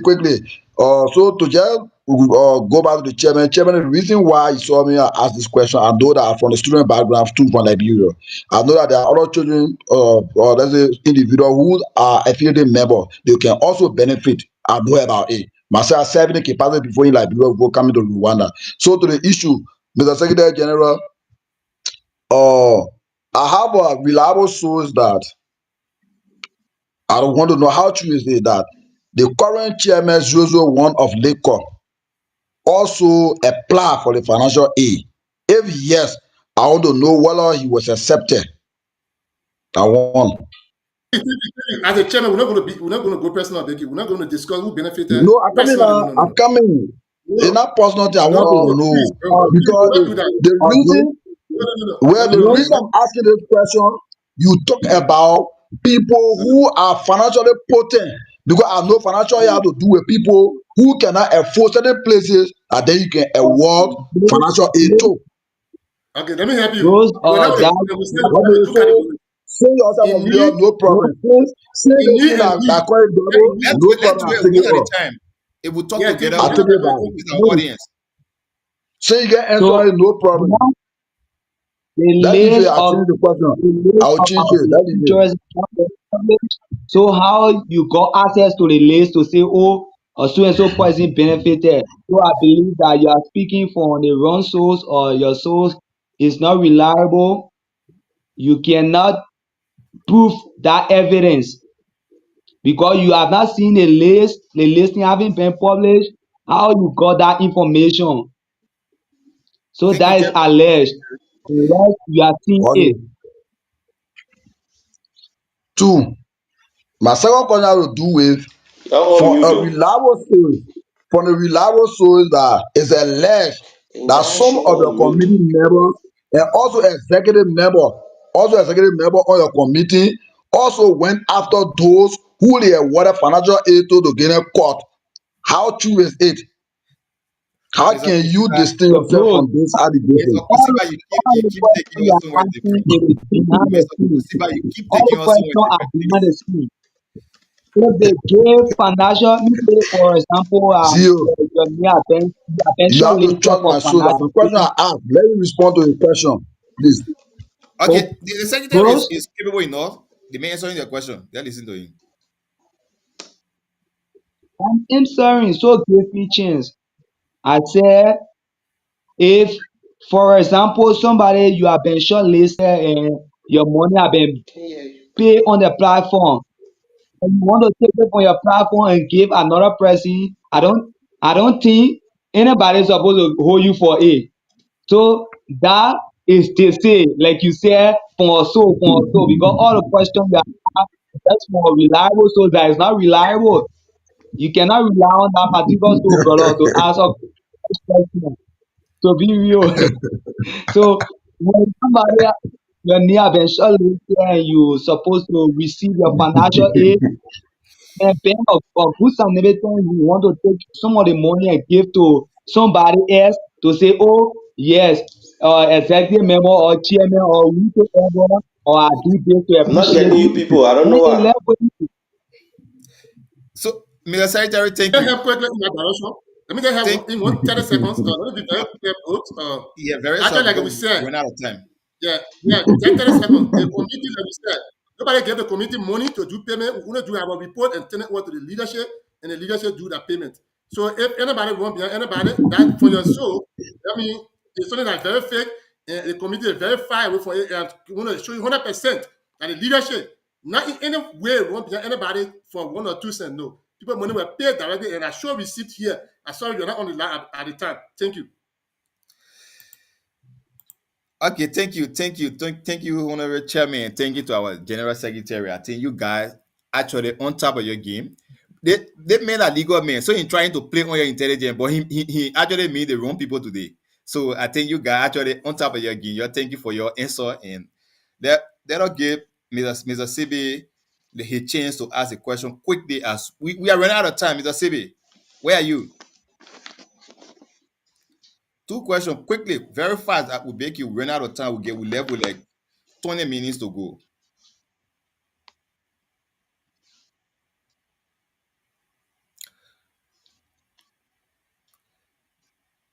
So to just go back to the chairman. Chairman, the reason why you saw me ask this question, I know that from the student background too from Liberia. I know that there are other children, or let's say individuals who are affiliated members. They can also benefit. I know about it. Myself serving the capacity before in Liberia go coming to Rwanda. So to the issue, Mr. Secretary General, I have a reliable source that I don't want to know how true is it that the current chairman 001 of LACOP also applied for the financial aid. If yes, I want to know whether he was accepted. I want. As a chairman, we're not going to go personal, Becky. We're not going to discuss who benefited No, I'm coming. personally. No, no, no, I'm no. coming. It's No, not personal thing. I no, want to no, please, know bro. Please, do because not do that. the reason, No, no, no, no, no, well, no, the no, reason no. I'm asking this question, you talk about people who are financially potent. Because I know financial aid have to do with people who cannot afford certain places, and then you can award financial aid too. Okay, let me help you. Those We're not are going that to Okay, two so categories. say yourself In on video, need, no problem. Say in the need thing and that need. call it Yeah, in double, need. no Let's problem. do I it take one it at a off. time. If we talk Yeah, thank together, you. I we We're take not it going to back. confuse our audience. Say you get answer so it, no problem. now the That is it. list I of change the question. the I list will of change our it. That is it. teachers. So how you got access to the list to say, oh, a so and so person benefited? So I believe that you are speaking from the wrong source or your source is not reliable. You cannot prove that evidence because you have not seen the list. The listing haven't been published. How you got that information? So Thank you, that is Chairman. alleged. Unless you are seeing it. Okay. Two. My second question has to do with That one for mute a though. reliable source. For a reliable source that is alleged that some of your International mute. committee members and also executive member on your committee also went after those who they awarded financial aid to get in court. How true is it? How Mr. can you Kossigba, distinguish yourself Bro, from this Mr. allegation? Kossigba, all you the keep taking questions you us are somewhere asking different. is behind the Mr. scene. Kossigba, you keep All the taking us somewhere questions are different, behind the please. scene. If they give financial, let me say for example, Zero. your You pension have to listed trust for my soul. That's the question financial. I asked. Let me respond to the question, please. Okay, Oh, the secretary bros, is capable enough. The man answering the question. Then listen to him. I'm answering. So give me chance. I said, if, for example, somebody you have been shortlisted and your money have been paid on the platform, and you want to take it from your platform and give another person, I don't think anybody is supposed to hold you for it. So that is to say, like you said, for so, because all the questions you have, that's for reliable source that is not reliable. You cannot rely on that particular soul, brother, to answer questions. To be real. So when somebody you're near eventually and you supposed to receive your financial aid and paying of goods and everything, you want to take some of the money and give to somebody else to say, oh yes, executive member or chairman or whoever, or I do this to I'm not appreciate getting you you. people. I don't When know it why. left with you, So, Mr. Secretary, thank Can I you. help quickly in that direction? Let me just Thank have in 30 seconds. Let me be very clear, folks. Yeah, very Actually, short like because we we're said, running out of time. yeah, just 30 seconds. The committee, like we said, nobody gave the committee money to do payment. We're going to do our report and send it over to the leadership, and the leadership do that payment. So if anybody wrong behind anybody, that for your show, I mean, it's something that's very fake, and the committee is very far away from it, and we want to show you 100% that the leadership, not in any way wrong behind anybody for 1 or 2 cents, no. People money were paid directly, and I show receipt here. I saw you're not on the line at the time. Thank you. Okay, thank you, Honorable Chairman, and thank you to our General Secretary. I think you guys actually on top of your game. They made a legal man, so he's trying to play on your intelligence, but he actually made the wrong people today. So I think you guys actually on top of your game. Thank you for your answer, and that'll give Mr. CB his chance to ask a question quickly as we are running out of time. Mr. CB, where are you? Two questions quickly, very fast. That will make you run out of time. We left with like 20 minutes to go.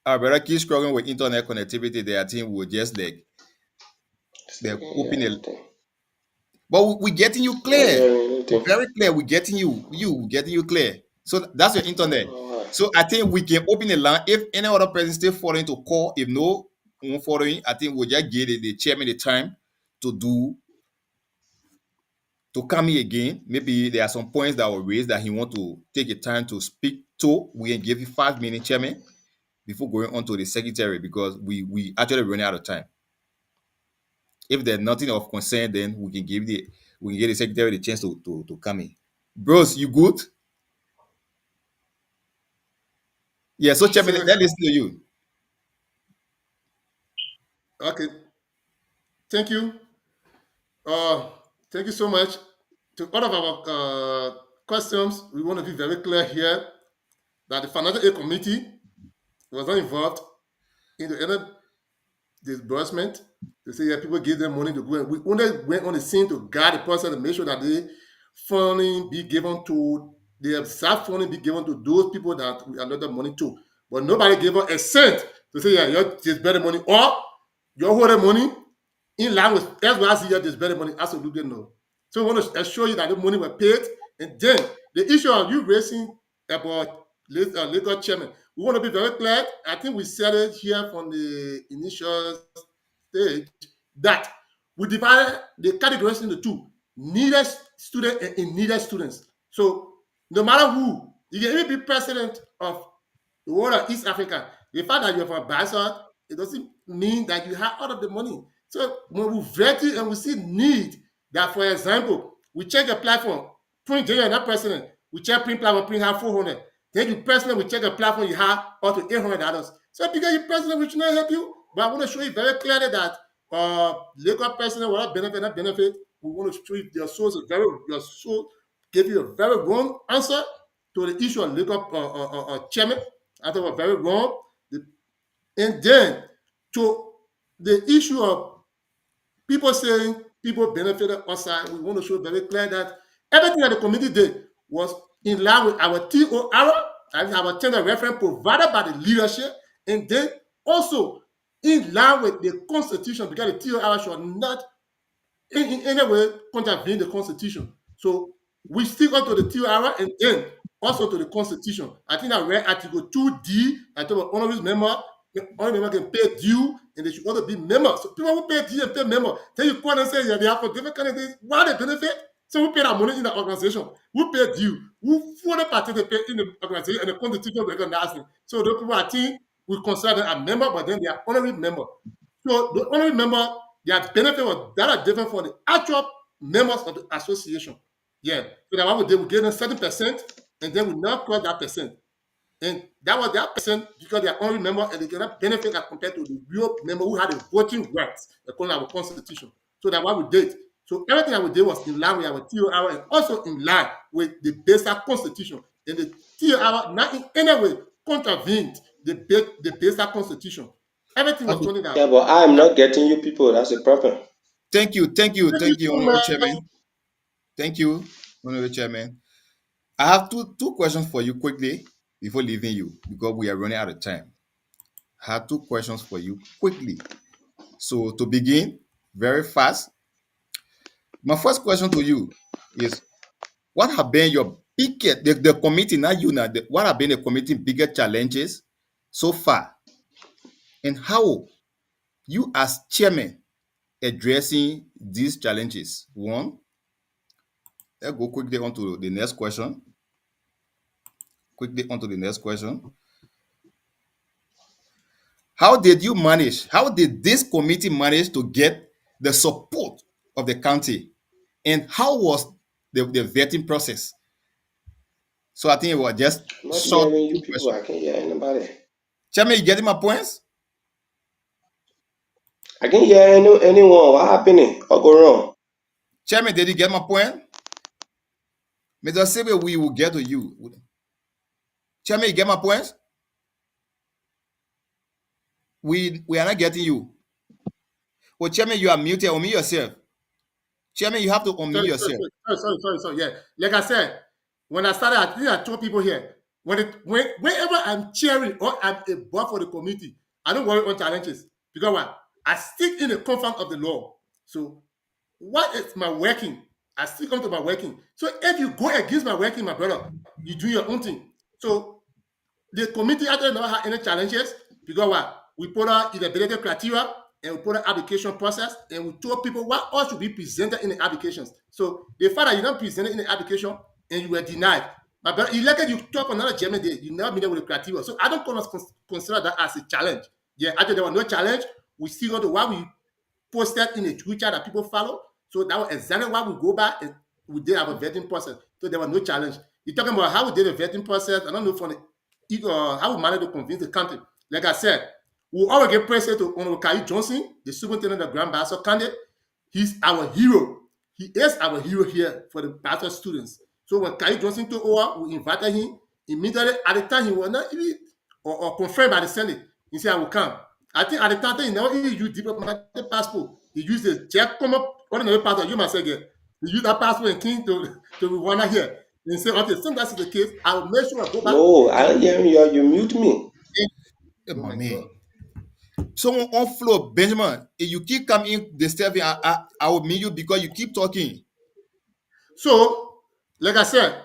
Our brother keep struggling with internet connectivity there. I think we'll just like they're Can't hear open it. anything. But we're getting you Not clear. hearing anything. Very clear. We're getting getting you clear. So that's your I don't internet. know why. So I think we can open the line. If any other person still following to call, if no one following, I think we'll just give the chairman the time to come here again. Maybe there are some points that were raised that he want to take a time to speak to. We can give you 5 minutes, chairman, before going on to the secretary because we actually running out of time. If there's nothing of concern, then we can give the secretary the chance to come in. Bros, you good? Yeah, so chairman, So, let's listen to you. okay, thank you. Uh, Thank you so much. To all of our questions, we want to be very clear here that the Financial Aid Committee was not involved in any disbursement. They say, yeah, people give them money to go. And we only went on the scene to guide the process and make sure that the funding be given to, the exact funding be given to those people that we allotted money to. But nobody gave us a cent to say, yeah, you're disbursing money or you're holding money in line with as well as this better money. Absolutely no. So we want to assure you that the money was paid. And then the issue of you raising about legal chairman, we want to be very clear. I think we said it here from the initial stage that we divided the categories into two: needed students and in needed students. So no matter who, you can even be president of the world of East Africa. The fact that you're from Basel, it doesn't mean that you have all of the money. So when we vet it and we see need, that for example, we check a platform, print you're not president, we check print platform, print have 400. Then you president, we check a platform, you have up to $800. So because you president, we should not help you. But I want to show you very clearly that legal president will not benefit, not benefit. We want to show you your source is your source give you a very wrong answer to the issue of legal chairman. I thought was very wrong. And then to the issue of people saying people benefited outside, we want to show very clear that everything that the committee did was in line with our TOR, our tender reference provided by the leadership, and then also in line with the Constitution, because the TOR should not in any way contravene the Constitution. So we stick on to the TOR and then also to the Constitution. I think I read Article 2D, I told honorary member, the honorary member can pay due and they should also be members. So people who pay due and pay member, then you call and say, yeah, they have for different candidates, why they benefit? So we pay that money in the organization. We pay due. We fully participate in the organization and the Constitution recognizes it. So those people, I think, we consider them a member, but then they are honorary member. So the honorary member, their benefit was that are different from the actual members of the association. Yeah. So that what they will give them 7%, and then we now cross that percent. And that was that percent because they are only member and they cannot benefit as compared to the real member who had a voting rights according to our constitution. So that's what we did. So everything that we did was in line with our TOR and also in line with the basic constitution. And the TOR not in any way contravened the basic constitution. Everything was Okay. turning out. Yeah, but I am not getting you people. That's the problem. Thank you, Thank you so Honorable much. Chairman. Thank you, Honorable Chairman. I have two questions for you quickly before leaving you because we are running out of time. I have two questions for you quickly. So to begin, very fast, my first question to you is what have been your biggest, the committee, not you now, what have been the committee biggest challenges so far? And how you as chairman addressing these challenges? One, let's go quickly on to the next question. How did you manage? How did this committee manage to get the support of the county? And how was the vetting process? So I think it was just I'm not short hearing you two people. questions. I can't hear anybody. Chairman, you getting my points? I can't hear anyone. What happening? What go wrong? Chairman, did you get my point? Mr. Saybay, we will get to you. Chairman, you get my points? We are not getting you. Well, Chairman, you are muted. Unmute yourself. Chairman, you have to unmute yourself. Sorry. Yeah. Like I said, when I started, I think I told people here, whenever I'm cheering or I'm a board for the committee, I don't worry on challenges. Because what? I stick in the confines of the law. So what is my working? I still come to my working. So if you go against my working, my brother, you do your own thing. So the committee actually never had any challenges because what? We put out eligibility criteria and we put an application process and we told people what all should be presented in the applications. So the fact that you don't present it in the application and you were denied, my brother, you like you talk another German day, you never meet with the criteria. So I don't consider that as a challenge. Yeah, actually there was no challenge. We still got to what we posted in the Twitter that people follow. So that was exactly why we go back and we did our vetting process. So there was no challenge. You're talking about how we did the vetting process. I don't know from how we managed to convince the country. Like I said, we always get praise to Honorable Karty Johnson, the superintendent of Grand Bassa County. He's our hero. He is our hero here for the Bassa students. So when Karty Johnson took over, we invited him. Immediately at the time, he was not even or confirmed by the Senate. He said, I will come. I think at the time, he never even used diplomatic passport. He used the check come up, ordinary passport. You must say, he used that passport and came to Rwanda here. And say, okay, since that's the case, I will make sure I go back. No, I don't hear you. You mute me. Oh my man. Someone on floor, Benjamin, if you keep coming disturbing, I will meet you because you keep talking. So, like I said,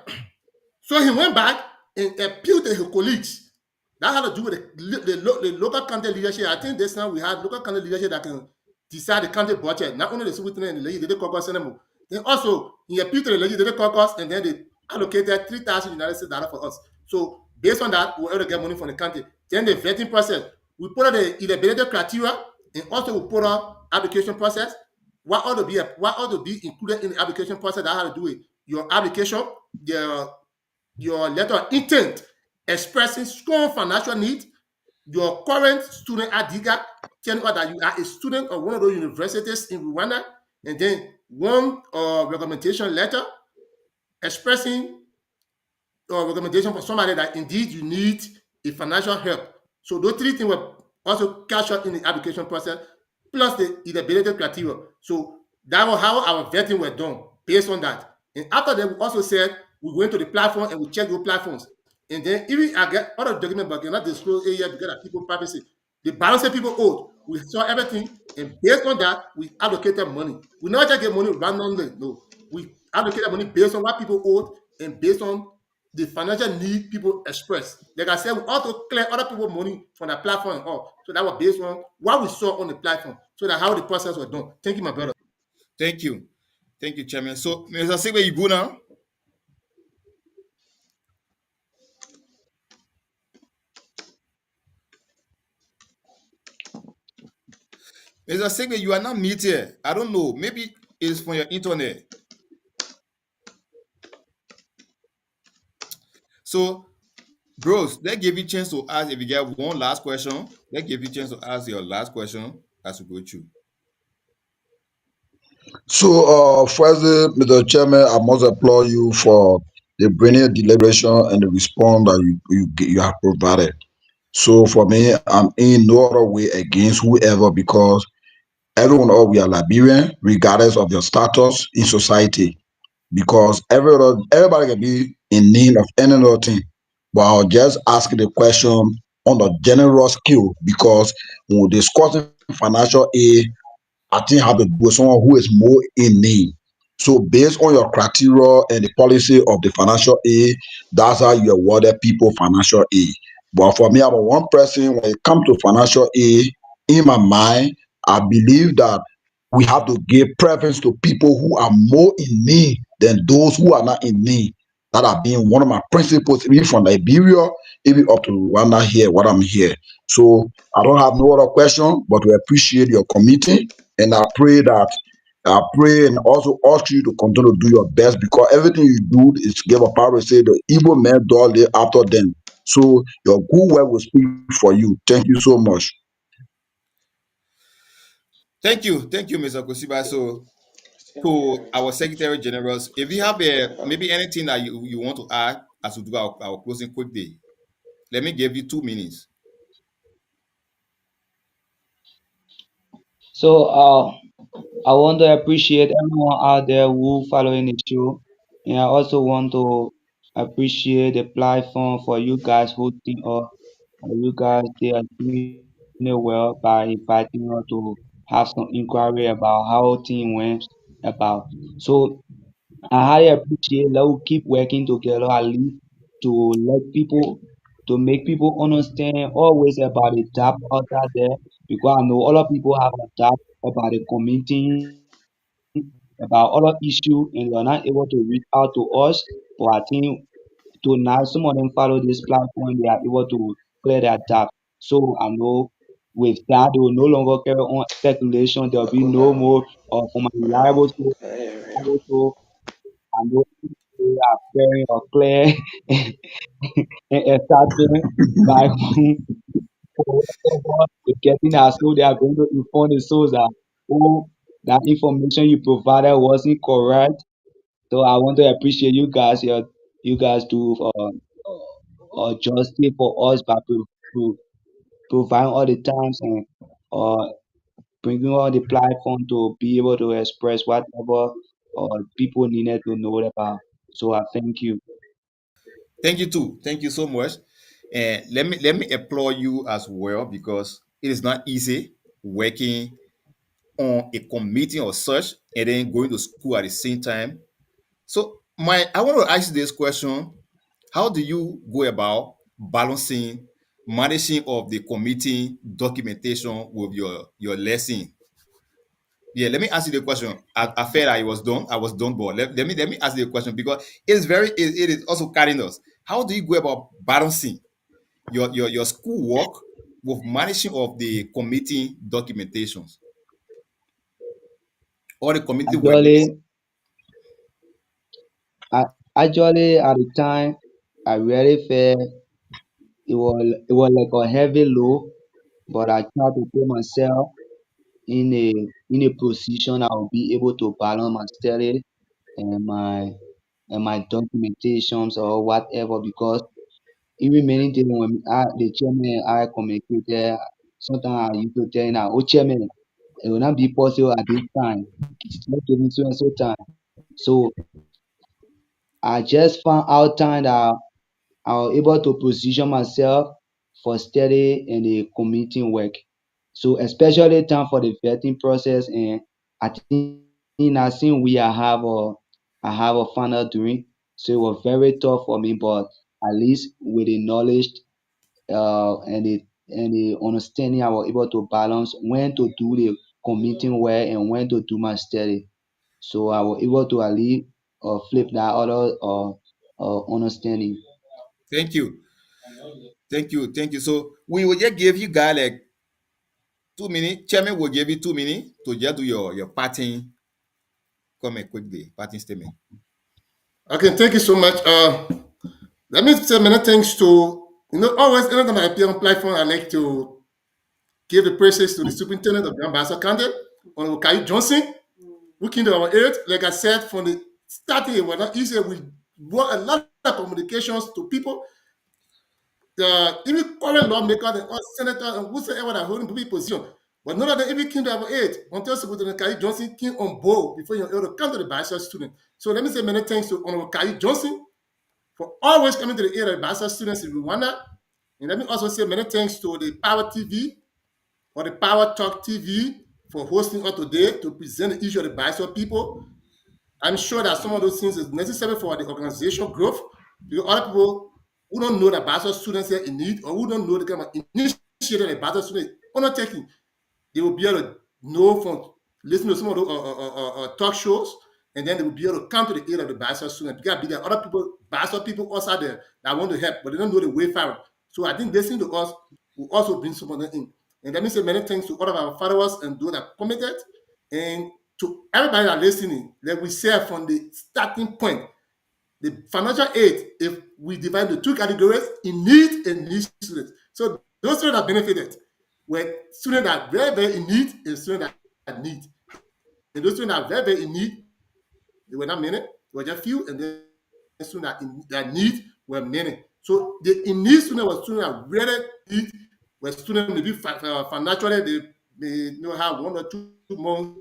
so he went back and appealed to his colleagues. That had to do with the local county leadership. I think this time we had local county leadership that can decide the county budget, not only the superintendent and the legislative caucus anymore. Then also, he appealed to the legislative caucus and then they allocated 3,000 United States dollars for us. So, based on that, we were able to get money from the county. Then the vetting process, we put out the eligibility criteria and also we put out application process. What ought to be included in the application process that had to do with your application, your letter of intent expressing strong financial need, your current student ID card telling us that you are a student of one of those universities in Rwanda, and then one recommendation letter expressing recommendation for somebody that indeed you need a financial help. So those three things were also captured in the application process, plus the eligibility criteria. So that was how our vetting were done based on that. And after that, we also said we went to the platform and we checked those platforms. And then even I get other documents, but cannot disclose it yet because of people privacy. The balance that people owed, we saw everything, and based on that, we allocated money. We not just get money randomly, no. We allocated money based on what people owed and based on the financial need people express. Like I said, we also clear other people's money from the platform and all. So that was based on what we saw on the platform. So that how the process was done. Thank you, my brother. Thank you. Thank you, Chairman. So, Mr. Saybay, you go now? Mr. Saybay, you are not muted. I don't know. Maybe it's from your internet. So, bros, let's give you a chance to ask. If you get one last question, let's give you a chance to ask your last question as we go through. So, firstly, Mr. Chairman, I must applaud you for the brilliant deliberation and the response that you have provided. So, for me, I'm in no other way against whoever because everyone of we are Liberian, regardless of your status in society. Because everybody can be in need of any other thing. But I'll just ask the question on a general scale because when we're discussing financial aid, I think have to do with someone who is more in need. So based on your criteria and the policy of the financial aid, that's how you awarded people financial aid. But for me, I'm a one person when it comes to financial aid, in my mind, I believe that we have to give preference to people who are more in need than those who are not in need. That have been one of my principles, even from Liberia, even up to Rwanda here, what I'm here. So I don't have no other question, but we appreciate your committee and I pray and also ask you to continue to do your best because everything you do is to give a power say the evil men do live after them. So your good work will speak for you. Thank you so much. Thank you, Mr. Kossigba. So, to our Secretary Generals, if you have maybe anything that you want to add as we do our closing quick day, let me give you 2 minutes. So I want to appreciate everyone out there who following the show, and I also want to appreciate the platform for you guys hosting us. You guys they are doing it well by inviting us to have some inquiry about how team went about. So I highly appreciate that we keep working together at least to let people to make people understand always about the doubt out there because I know a lot of people have a doubt about the community, about other issue and they are not able to reach out to us. But I think tonight some of them follow this platform, they are able to clear their doubt. So I know with that they will no longer carry on speculation, there will be no more for my reliable source, reliable source. I know they are very clear and starting by for whatever is getting our soul, they are going to inform the souls that oh that information you provided wasn't correct. So I want to appreciate you guys. You guys do justice for us by providing all the times and uh, bringing all the platform to be able to express whatever people needed to know about. So I thank you. Thank you too. Thank you so much. And let me applaud you as well because it is not easy working on a committee or such and then going to school at the same time. So I want to ask you this question. How do you go about balancing managing of the committee documentation with your lesson? Yeah, let me ask you the question. I felt I was done. I was done, but let me ask you the question because it is also carrying us. How do you go about balancing your school work with managing of the committee documentations or the committee work? Let me say. Actually, I, actually at the time I really felt it was like a heavy load, but I tried to put myself in a position I will be able to balance my study and my documentations or whatever because even many things when the chairman and I communicated, sometimes I used to tell him that, oh chairman, it will not be possible at this time. It's not giving so and so time. So I just found out time that I was able to position myself for study and the community work. So especially time for the vetting process and I think I think I have a final doing. So it was very tough for me, but at least with the knowledge and the understanding I was able to balance when to do the community work and when to do my study. So I was able to at least flip that other understanding. Thank you. Thank you. Thank you. So we will just give you guys like 2 minutes. Chairman will give you 2 minutes to just do your parting comment quickly, parting statement. Okay, thank you so much. Let me say many thanks to, always anytime I appear on platform, I like to give the praises to the superintendent of the Ambassador County, Honorable Karty Johnson, who came to our aid. Like I said, from the starting, it was not easy. We brought a lot of communications to people, even current lawmakers and all senators and whosoever that holding people position. But none of them even came to our aid until Superintendent Karty Johnson came on board before you were able to come to the bachelor student. So let me say many thanks to Honorable Karty Johnson for always coming to the aid of the bachelor students in Rwanda. And let me also say many thanks to the Power TV or the PowerTalk TV for hosting us today to present the issue of the bachelor people. I'm sure that some of those things is necessary for the organizational growth because other people who don't know that bachelor students are in need or who don't know the kind of initiative that bachelor students are not taking, they will be able to know from listening to some of those talk shows, and then they will be able to come to the aid of the bachelor students. Because there are other people, bachelor people also there that want to help, but they don't know the way forward. So I think listening to us will also bring some of them in. And let me say many thanks to all of our followers and those that committed, and to everybody that listening. Like we said from the starting point, the financial aid, if we divide the two categories, in need and need students. So those students that benefited were students that are very, very in need and students that need. And those students that are very, very in need, they were not many, they were just few, and then students that need were many. So the in need students were students that really need, were students maybe financially, they may have 1 or 2 months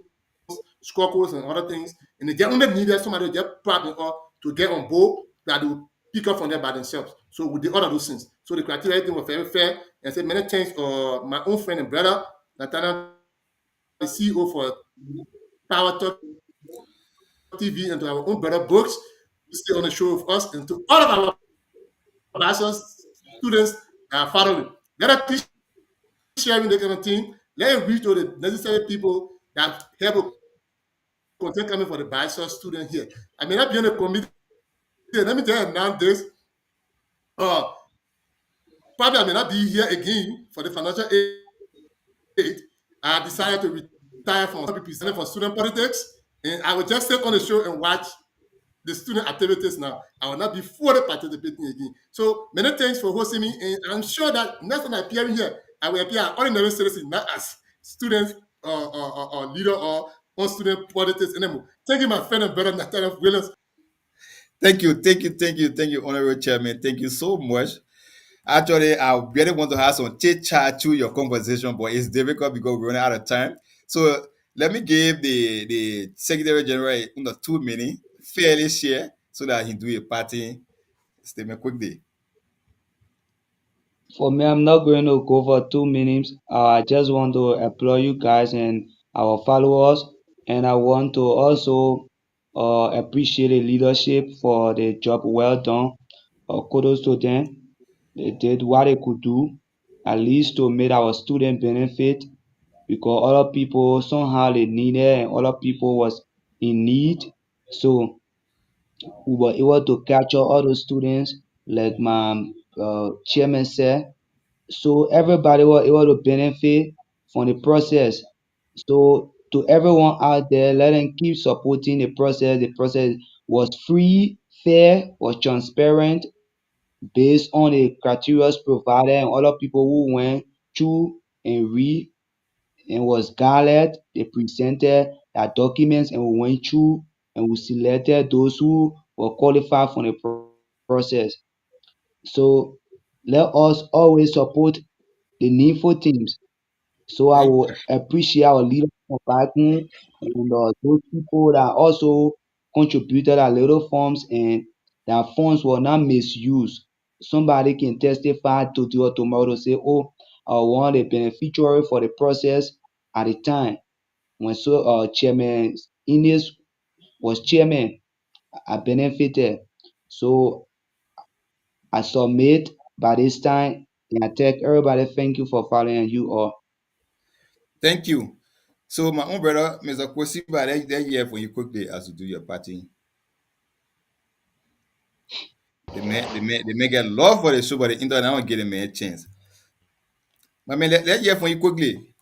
score codes and other things, and they just only needed somebody to just prep them up to get on board that they will pick up from there by themselves. So with the other those things. So the criteria thing was very fair. And I said many thanks to my own friend and brother, Nathaniel, the CEO for PowerTalk TV, and to our own brother Books, who stay on the show with us, and to all of our bachelor's students that are following. Let us keep sharing the kind of thing. Let it reach to the necessary people that help content coming for the bachelor student here. I may not be on the committee. Let me tell you now this. Uh, Probably I may not be here again for the financial aid. I decided to retire from representing for student politics, and I will just sit on the show and watch the student activities now. I will not be fully participating again. So many thanks for hosting me, and I'm sure that next time I appear here, I will appear as ordinary citizen, not as students or leader or on student politics anymore. Thank you, my friend and brother Nathaniel Williams. Thank you, Honorable Chairman. Thank you so much. Actually, I really want to have some chit chat to your conversation, but it's difficult because we're running out of time. So let me give the Secretary General under 2 minutes, fairly share, so that he do a party statement quickly. For me, I'm not going to go for 2 minutes. I just want to applaud you guys and our followers, and I want to also appreciate the leadership for the job well done. Kudos to them. They did what they could do, at least to make our student benefit, because other people somehow they needed and other people was in need. So we were able to capture all those students, like my chairman said. So everybody was able to benefit from the process. So to everyone out there, let them keep supporting the process. The process was free, fair, was transparent, based on the criteria provided, and other people who went through and read and was gathered. They presented their documents and we went through and we selected those who were qualified for the process. So let us always support the needful things. So I Thank, will appreciate our leaders from back home and those people that also contributed a little funds and that funds were not misused. Somebody can testify to do or tomorrow to say, oh, I want a beneficiary for the process at the time when Chairman Innes was chairman, I benefited. So I submit by this time and I tell everybody thank you for following you all. thank you. So my own brother, Mr. Kossigba, they're here for you quickly as you do your party. They may get love for the show, but the internet don't give them a chance. But I mean, let's hear from you quickly.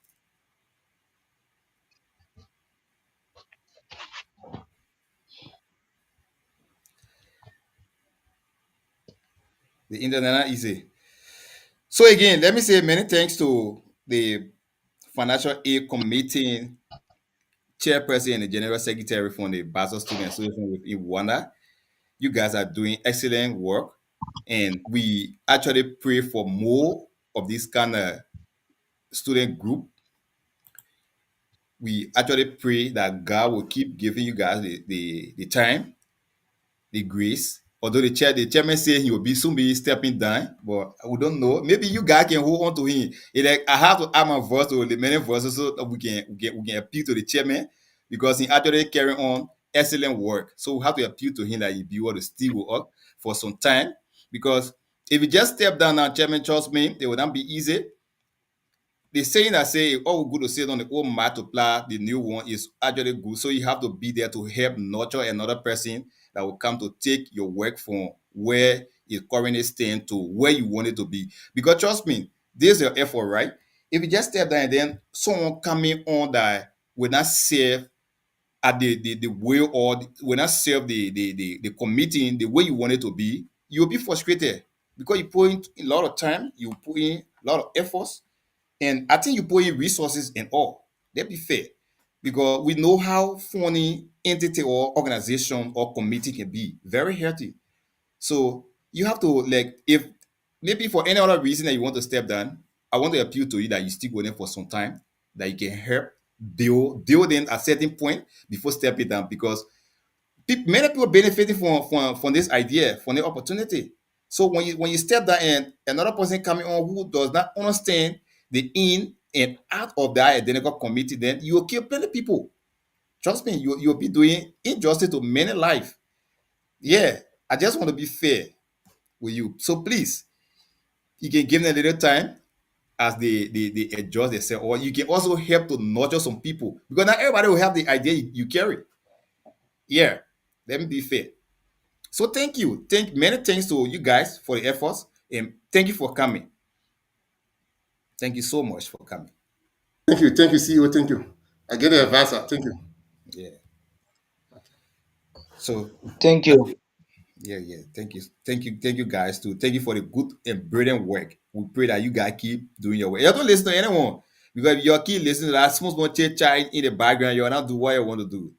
The internet not easy. So again, let me say many thanks to the Financial Aid Committee chairperson and the general secretary from the Basel Student Association within Rwanda. You guys are doing excellent work, and we actually pray for more of this kind of student group. We actually pray that God will keep giving you guys the time, the grace. Although the chairman said he will be soon be stepping down, but we don't know. Maybe you guys can hold on to him. It's like I have to add my voice to the many voices so that we can appeal to the chairman because he actually carry on excellent work. So we have to appeal to him that he be able to stay with us for some time. Because if you just step down now, chairman, trust me, it will not be easy. The saying that say all good to sit on the old mat to plow the new one is actually good. So you have to be there to help nurture another person that will come to take your work from where it currently stands to where you want it to be. Because trust me, this is your effort, right? If you just step down and then someone coming on that will not serve at the way or will not serve the committee in the way you want it to be, you'll be frustrated because you put in a lot of time, you put in a lot of efforts, and I think you put in resources and all. Let's be fair. Because we know how funny entity or organization or committee can be. Very healthy. So you have to like if maybe for any other reason that you want to step down, I want to appeal to you that you stick with them for some time, that you can help build in at a certain point before stepping down because many people benefiting from this idea, from the opportunity. So when you step down and another person coming on who does not understand the in and out of that identical committee, then you will kill plenty people. Trust me, you'll be doing injustice to many life. Yeah, I just want to be fair with you. So please, you can give them a little time as they adjust themselves, or you can also help to nurture some people because not everybody will have the idea you carry. Yeah, let me be fair. So thank you. Many thanks to you guys for the efforts and thank you for coming. Thank you so much for coming. Thank you, CEO. Thank you. I get the advisor. Thank you. Yeah. So Thank you. yeah. Thank you guys too. Thank you for the good and brilliant work. We pray that you guys keep doing your work. You don't listen to anyone because if you keep listening to that small chit chat in the background, you're not do what you want to do.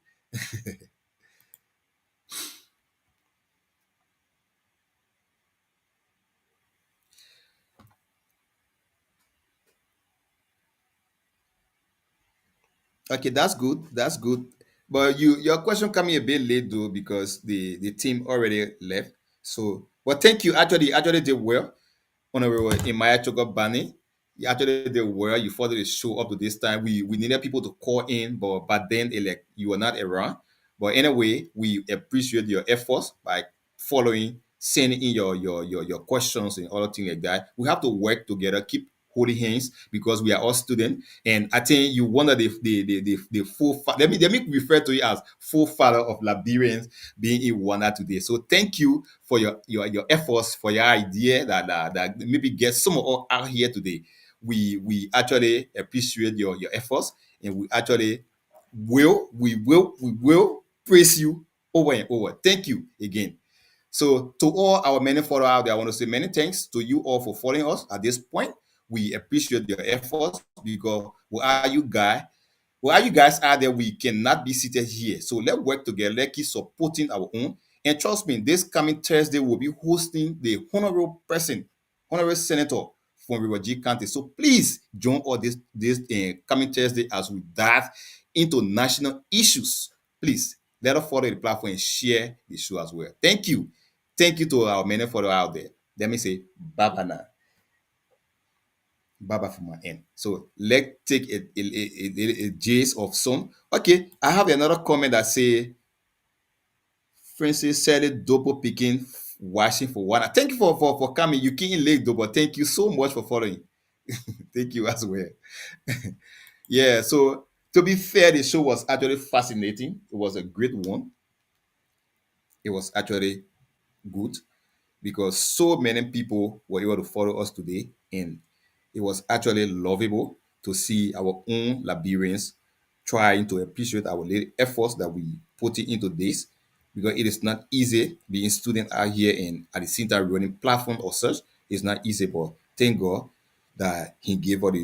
Okay, that's good. That's good. But your question coming a bit late though because the team already left. So, but thank you. Actually did well. Honorable Imaya Chogobani. You actually did well. You followed the show up to this time. We needed people to call in, but then like you were not around. But anyway, we appreciate your efforts by following, sending in your questions and other things like that. We have to work together, keep holding hands because we are all students. And I think you one of the full let me refer to you as full father of Liberians being in Rwanda today. So thank you for your efforts, for your idea that maybe get some of us out here today. We actually appreciate your efforts, and we will praise you over and over. Thank you again. So to all our many followers out there, I want to say many thanks to you all for following us at this point. We appreciate your efforts because where you guys are there, we cannot be seated here. So let's work together. Let's keep supporting our own. And trust me, this coming Thursday, we'll be hosting the honorable senator from River County. So please join us this coming Thursday as we dive into national issues. Please let us follow the platform and share the show as well. Thank you. Thank you to our many followers out there. Let me say bye now. Baba from my end. So let's take a jace of some. Okay, I have another comment that say Francis said it double picking washing for one. Thank you for coming. You came in late though, but thank you so much for following. Thank you as well. Yeah, so to be fair, the show was actually fascinating. It was a great one. It was actually good because so many people were able to follow us today, and it was actually lovable to see our own Liberians trying to appreciate our little efforts that we put into this. because it is not easy being student out here and at the same time running platform or such. It's not easy, but thank God that He gave us the